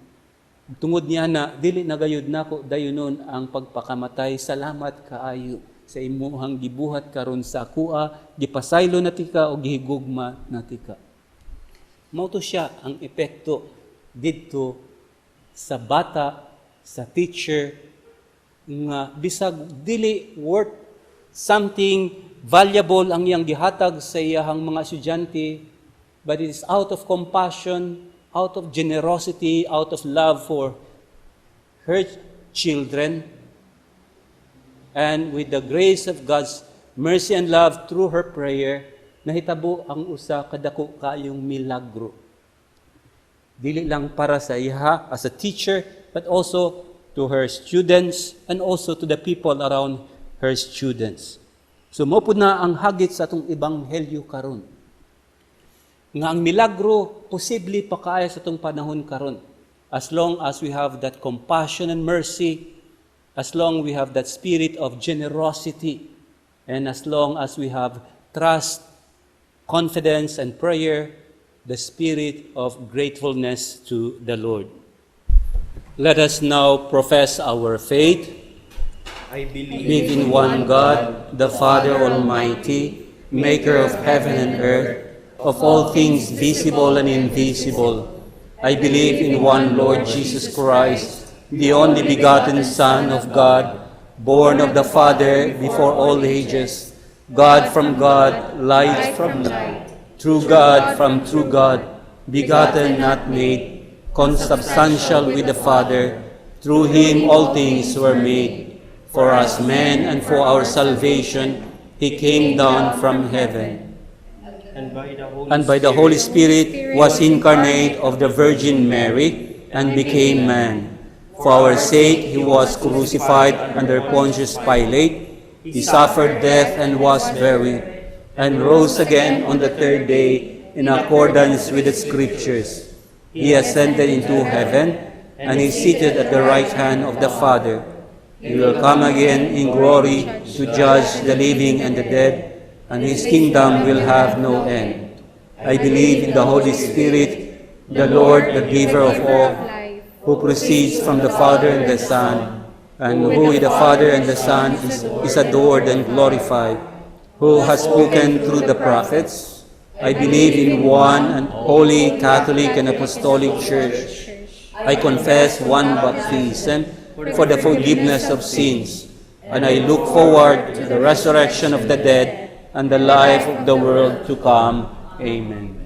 Tungod niya na, dili nagayod nako dayonon ang pagpakamatay. Salamat kaayo sa imuhang gibuhat karon sa akua, gipasaylo na tika o gihigugma na tika. Mauto siya ang epekto didto sa bata, sa teacher, nga bisag dili worth something valuable ang iyang gihatag sa iyang mga estudyante, but it is out of compassion, out of generosity, out of love for her children, and with the grace of God's mercy and love through her prayer, nahitabo ang usa kadako kayong milagro. Dili lang para sa iha as a teacher, but also to her students and also to the people around her students. So mo pud na ang hagit sa atong ebanghelyo karon. Nga ang milagro, posible pa kaya sa itong panahon karon. As long as we have that compassion and mercy, as long we have that spirit of generosity, and as long as we have trust, confidence, and prayer, the spirit of gratefulness to the Lord. Let us now profess our faith. I Believe in one God, the Father Almighty, maker of heaven and earth, of all things visible and invisible. I believe in one Lord Jesus Christ, the only begotten Son of God, born of the Father before all ages, God from God, light from light, true God from true God, begotten, not made, consubstantial with the Father. Through him all things were made. For us men and for our salvation, he came down from heaven. And by the Holy Spirit was incarnate of the Virgin Mary and became man. For our sake he was crucified under Pontius Pilate. He suffered death and was buried, and rose again on the third day in accordance with the Scriptures. He ascended into heaven, and is seated at the right hand of the Father. He will come again in glory to judge the living and the dead, and his kingdom will have no end. I believe in the Holy Spirit, the Lord, the giver of all, who proceeds from the Father and the Son, and who with the Father and the Son is adored and glorified, who has spoken through the prophets. I believe in one and holy Catholic and Apostolic Church. I confess one baptism for the forgiveness of sins, and I look forward to the resurrection of the dead and the life of the world to come. Amen.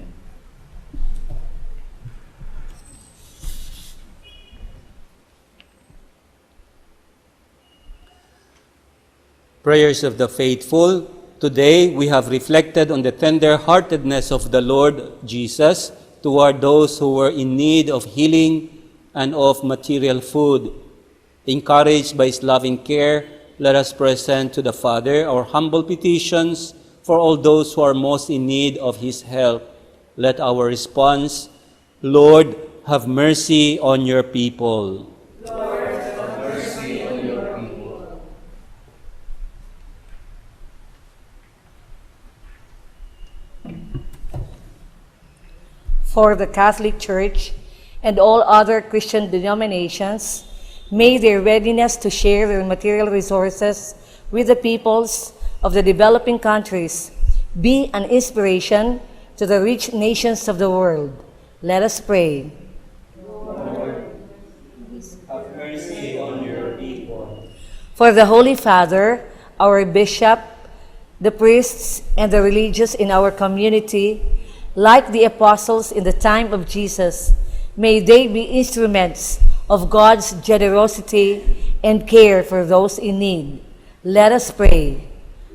Prayers of the faithful. Today we have reflected on the tender-heartedness of the Lord Jesus toward those who were in need of healing and of material food. Encouraged by His loving care, let us present to the Father our humble petitions for all those who are most in need of His help. Let our response, Lord, have mercy on your people. Lord, have mercy on your people. For the Catholic Church and all other Christian denominations, may their readiness to share their material resources with the peoples of the developing countries be an inspiration to the rich nations of the world. Let us pray. Lord, have mercy on your people. For the Holy Father, our Bishop, the priests, and the religious in our community, like the apostles in the time of Jesus, may they be instruments of God's generosity and care for those in need. Let us pray.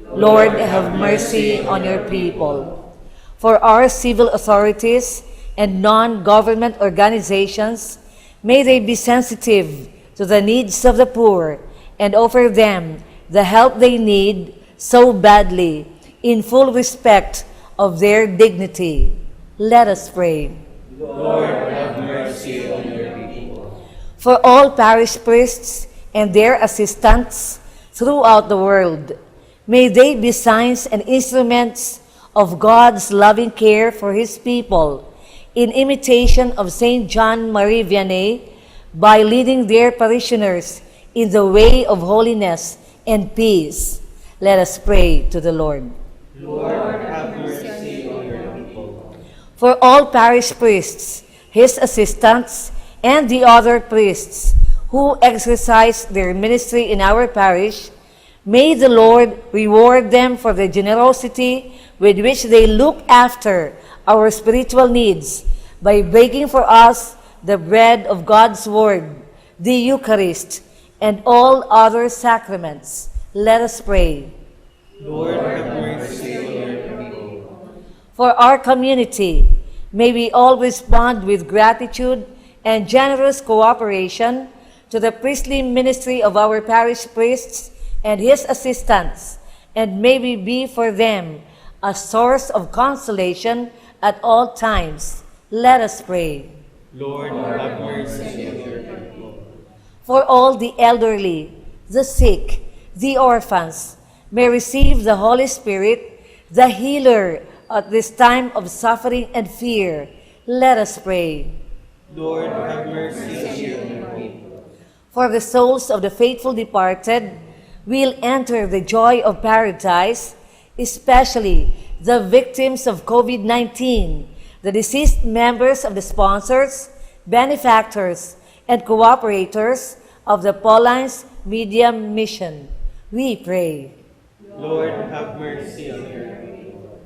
Lord, have mercy on your people. For our civil authorities and non-government organizations, may they be sensitive to the needs of the poor and offer them the help they need so badly in full respect of their dignity. Let us pray. Lord, have mercy on your people. For all parish priests and their assistants throughout the world, may they be signs and instruments of God's loving care for His people, in imitation of Saint John Marie Vianney, by leading their parishioners in the way of holiness and peace. Let us pray to the Lord. Lord, have mercy on your people. For all parish priests, His assistants, and the other priests who exercise their ministry in our parish, may the Lord reward them for the generosity with which they look after our spiritual needs by breaking for us the bread of God's Word, the Eucharist, and all other sacraments. Let us pray. Lord, have mercy on your people. For our community, may we all respond with gratitude and generous cooperation to the priestly ministry of our parish priests and his assistants, and may we be for them a source of consolation at all times. Let us pray. Lord, have mercy on your people. For all the elderly, the sick, the orphans, may receive the Holy Spirit, the healer at this time of suffering and fear. Let us pray. Lord, have mercy on your people. For the souls of the faithful departed will enter the joy of paradise, especially the victims of COVID-19, the deceased members of the sponsors, benefactors, and cooperators of the Paulines Media Mission. We pray. Lord, have mercy on your people.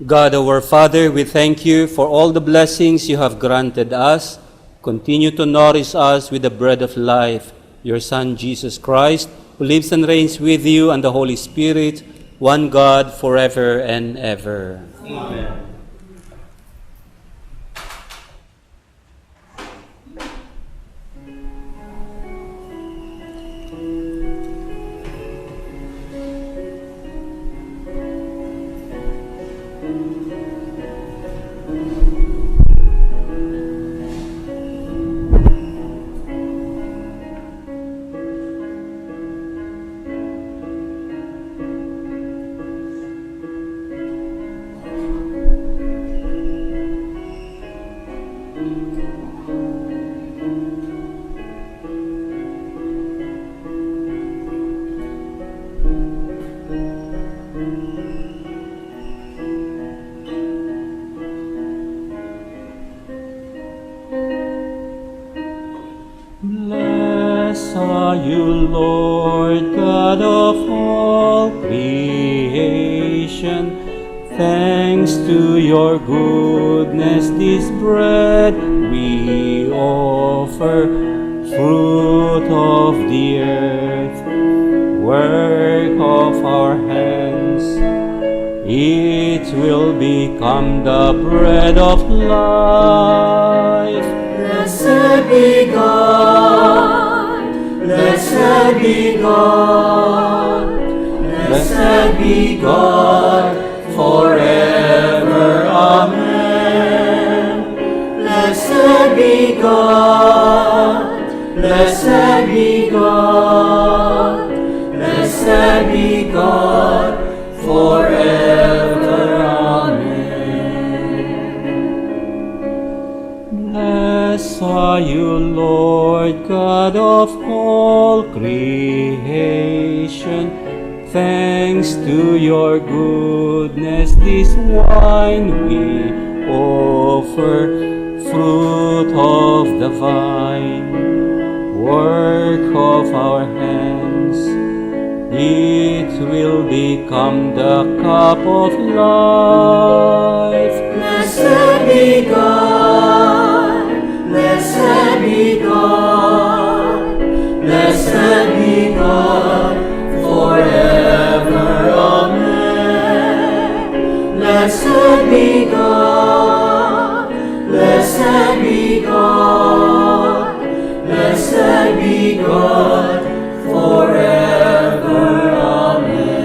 God our Father, we thank you for all the blessings you have granted us. Continue to nourish us with the bread of life, your Son Jesus Christ, who lives and reigns with you and the Holy Spirit, one God, forever and ever. Amen. Blessed are you, Lord God of all creation. Thanks to your goodness, this bread we offer, fruit of the earth, work of our hands. It will become the bread of life. Blessed be God, blessed be God, blessed be God forever. Amen. Blessed be God, blessed be God, blessed be God forever. Amen. Blessed are you, Lord God of all creation. Thanks to your goodness, this wine we offer, fruit of the vine, work of our hands. It will become the cup of life. Blessed be God, blessed be God, blessed be God forever. Amen. Blessed be God, blessed be God, blessed be God forever. Amen.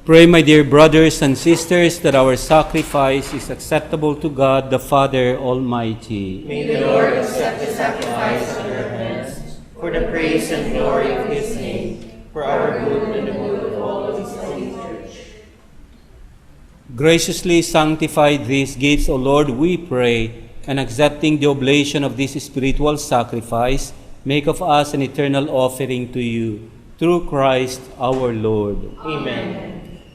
Pray, my dear brothers and sisters, that our sacrifice is acceptable to God, the Father Almighty. May the Lord accept the sacrifice of your hands for the praise and glory of his name, for our good and the good of all his holy church. Graciously sanctify these gifts, O Lord, we pray, and accepting the oblation of this spiritual sacrifice, make of us an eternal offering to you, through Christ our Lord. Amen.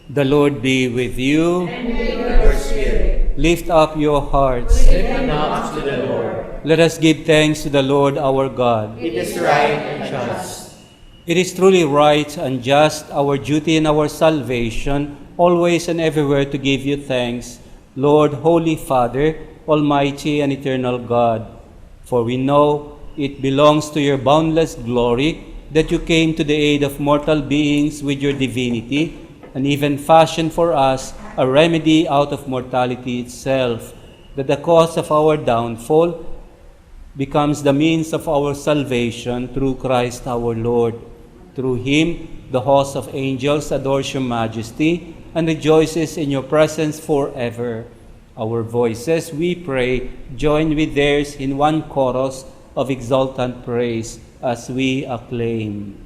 The Lord be with you. And with your spirit. Lift up your hearts. Lift them up to the Lord. Let us give thanks to the Lord our God. It is right and just. It is truly right and just, our duty and our salvation, always and everywhere to give you thanks, Lord, Holy Father, Almighty and eternal God. For we know it belongs to your boundless glory that you came to the aid of mortal beings with your divinity, and even fashioned for us a remedy out of mortality itself, that the cause of our downfall becomes the means of our salvation through Christ our Lord. Through him, the host of angels adores your majesty and rejoices in your presence forever. Our voices, we pray, join with theirs in one chorus of exultant praise as we acclaim.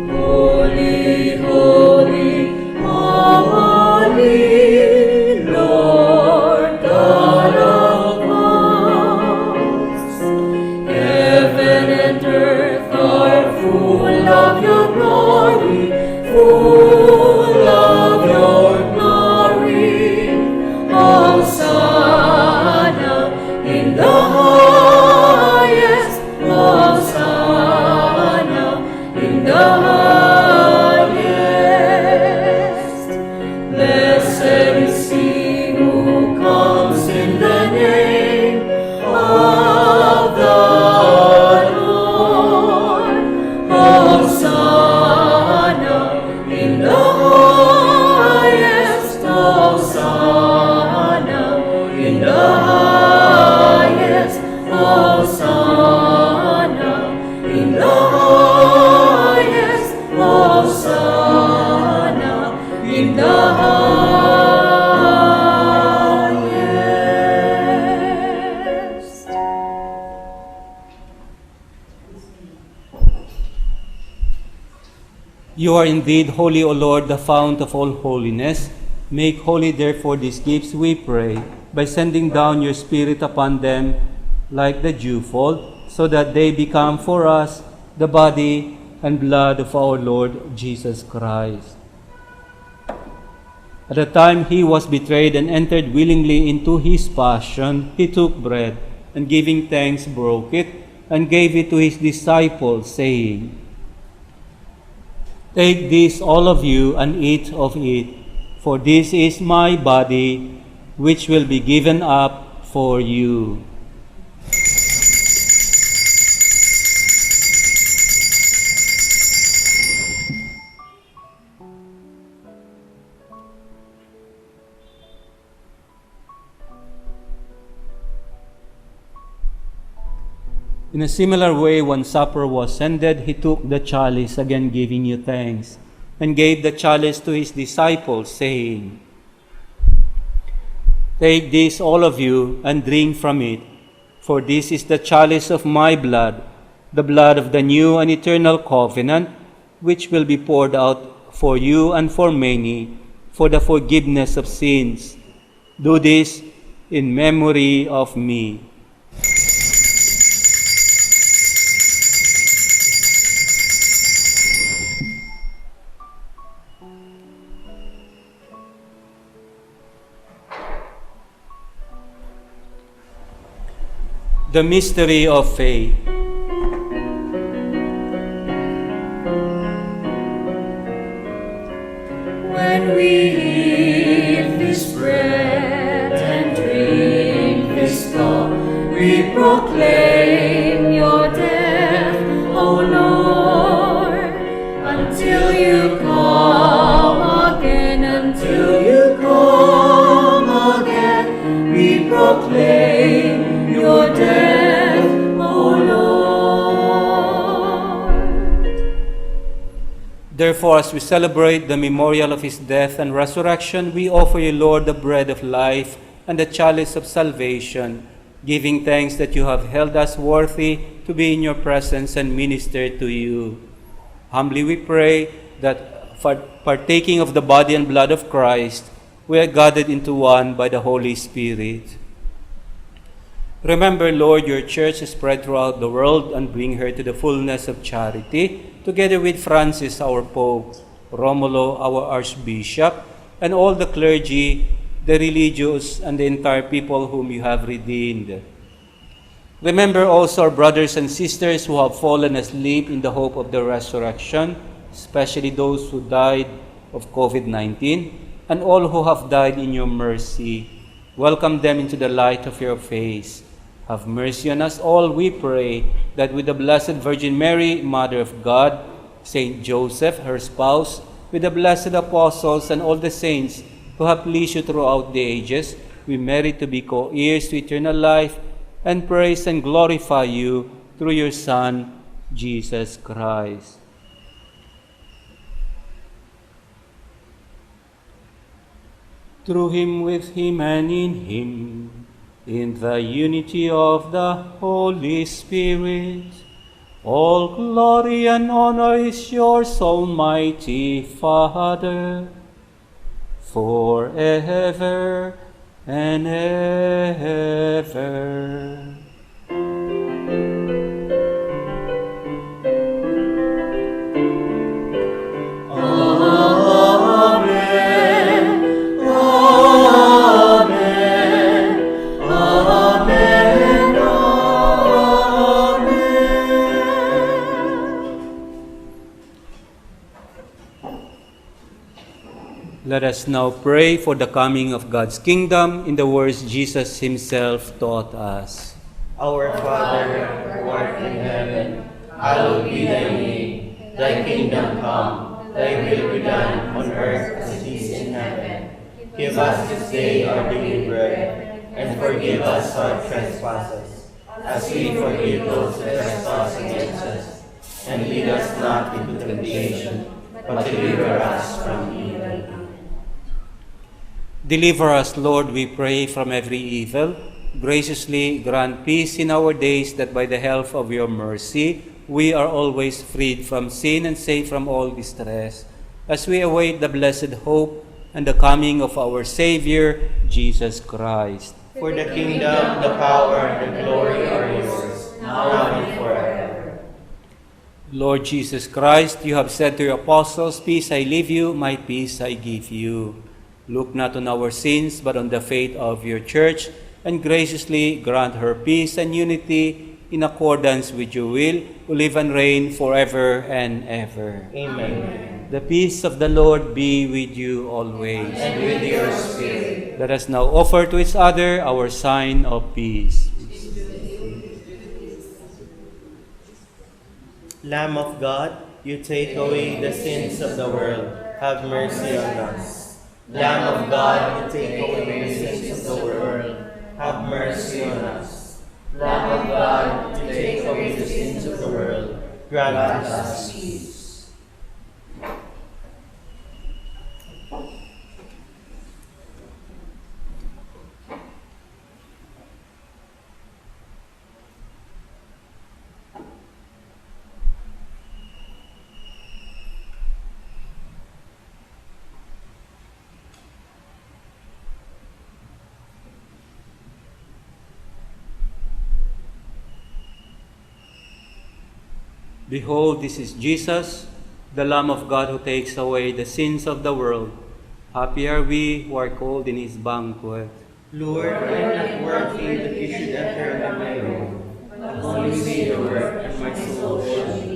Holy, holy, holy, Lord God of hosts. Heaven and earth are full of your glory, full of your glory. Hosanna in the highest, Hosanna in the highest. Blessed is he who comes in the name of the Lord. Hosanna in the highest, Hosanna in the highest, Hosanna in the highest, Hosanna in the highest. You are indeed holy, O Lord, the fount of all holiness. Make holy, therefore, these gifts, we pray, by sending down your Spirit upon them, like the dewfold, so that they become for us the body and blood of our Lord Jesus Christ. At the time he was betrayed and entered willingly into his passion, he took bread, and giving thanks broke it, and gave it to his disciples, saying, "Take this, all of you, and eat of it, for this is my body, which will be given up for you." In a similar way, when supper was ended, he took the chalice, again giving you thanks, and gave the chalice to his disciples, saying, "Take this, all of you, and drink from it, for this is the chalice of my blood, the blood of the new and eternal covenant, which will be poured out for you and for many, for the forgiveness of sins. Do this in memory of me." The mystery of faith. When we eat this bread and drink this cup, we proclaim your death, O Lord, until you come again, until you come again. We proclaim your death, O Lord. Therefore, as we celebrate the memorial of his death and resurrection, we offer you, Lord, the bread of life and the chalice of salvation, giving thanks that you have held us worthy to be in your presence and minister to you. Humbly we pray that, for partaking of the body and blood of Christ, we are gathered into one by the Holy Spirit. Remember, Lord, your church is spread throughout the world, and bring her to the fullness of charity, together with Francis, our Pope, Romulo, our Archbishop, and all the clergy, the religious, and the entire people whom you have redeemed. Remember also our brothers and sisters who have fallen asleep in the hope of the resurrection, especially those who died of COVID-19, and all who have died in your mercy. Welcome them into the light of your face. Have mercy on us all, we pray, that with the Blessed Virgin Mary, Mother of God, Saint Joseph, her spouse, with the blessed apostles and all the saints who have pleased you throughout the ages, we merit to be co-heirs to eternal life, and praise and glorify you through your Son, Jesus Christ. Through him, with him, and in him, in the unity of the Holy Spirit, all glory and honor is yours, Almighty Father, forever and ever. Let us now pray for the coming of God's kingdom in the words Jesus himself taught us. Our Father, who art in heaven, hallowed be thy name. Thy kingdom come, thy will be done on earth as it is in heaven. Give us this day our daily bread, and forgive us our trespasses, as we forgive those who trespass against us. And lead us not into temptation, but deliver us from evil. Deliver us, Lord, we pray, from every evil. Graciously grant peace in our days, that by the help of your mercy, we are always freed from sin and safe from all distress, as we await the blessed hope and the coming of our Savior, Jesus Christ. For the kingdom, the power, and the glory are yours, now and forever. Lord Jesus Christ, you have said to your apostles, "Peace I leave you, my peace I give you." Look not on our sins, but on the faith of your church, and graciously grant her peace and unity in accordance with your will, who live and reign forever and ever. Amen. The peace of the Lord be with you always. And with your spirit. Let us now offer to each other our sign of peace. Lamb of God, you take away the sins of the world. Have mercy on us. Lamb of God, you take away the sins of the world. Have mercy on us. Lamb of God, you take away the sins of the world. Grant us peace. Behold, this is Jesus, the Lamb of God who takes away the sins of the world. Happy are we who are called in his banquet. Lord, I am not worthy that you should enter under my roof, but only say the word, and my soul shall live.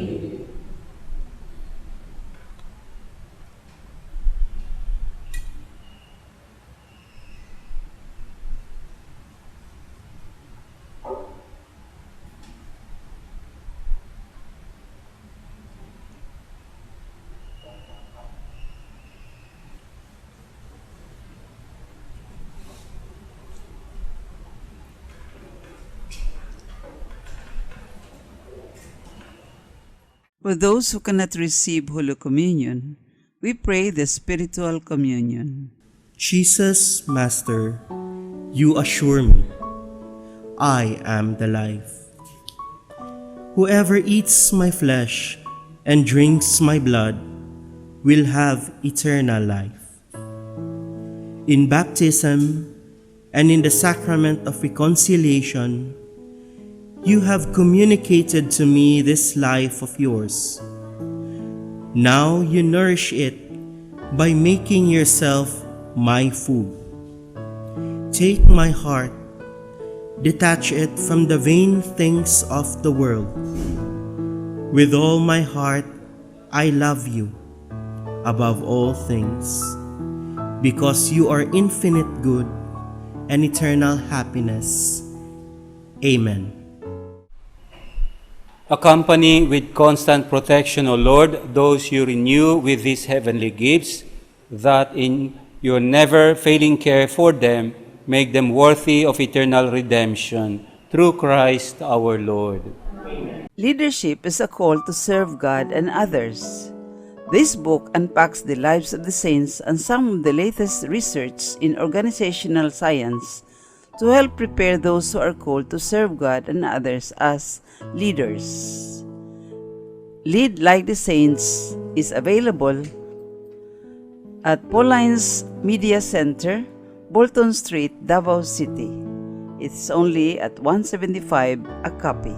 For those who cannot receive Holy Communion, we pray the spiritual communion. Jesus, Master, you assure me, I am the life. Whoever eats my flesh and drinks my blood will have eternal life. In baptism and in the sacrament of reconciliation, you have communicated to me this life of yours. Now you nourish it by making yourself my food. Take my heart, detach it from the vain things of the world. With all my heart, I love you above all things, because you are infinite good and eternal happiness. Amen. Accompany with constant protection, O Lord, those you renew with these heavenly gifts, that in your never-failing care for them, make them worthy of eternal redemption. Through Christ our Lord. Amen. Leadership is a call to serve God and others. This book unpacks the lives of the saints and some of the latest research in organizational science to help prepare those who are called to serve God and others as leaders. Lead Like the Saints is available at Pauline's Media Center, Bolton Street, Davao City. It's only at $175 a copy.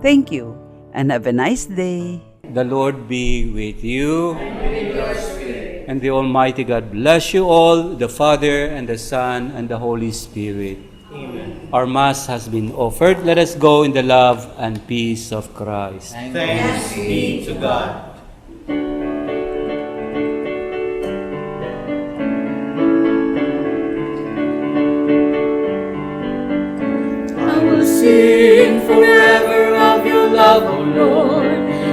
Thank you and have a nice day. The Lord be with you. And with your spirit. And the Almighty God bless you all, the Father and the Son and the Holy Spirit. Amen. Our Mass has been offered. Let us go in the love and peace of Christ. Thanks be to God. I will sing forever of your love, O Lord.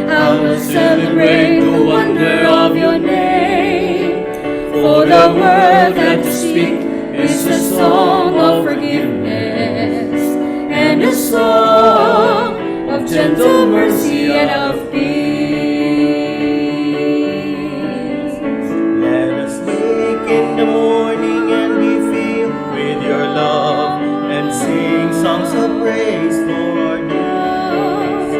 I will celebrate the wonder of your name. For the word that you speak is a song of forgiveness and a song of gentle mercy and of peace. Let us wake in the morning and be filled with your love and sing songs of praise for our days.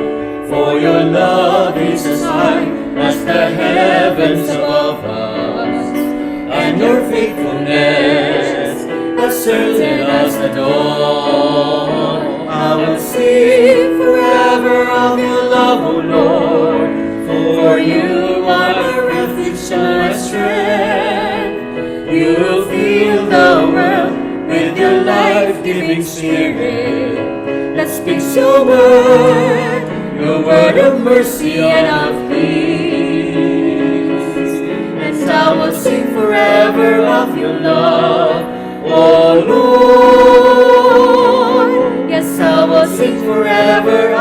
For your love is as high as the heavens above us, and your faithfulness as certain as the dawn. I will sing forever of your love, O Lord, for you are my refuge and my strength. You fill the world with your life-giving spirit that speaks your word of mercy and of peace. And I will sing forever of your love, O Lord. Yes, I will sing forever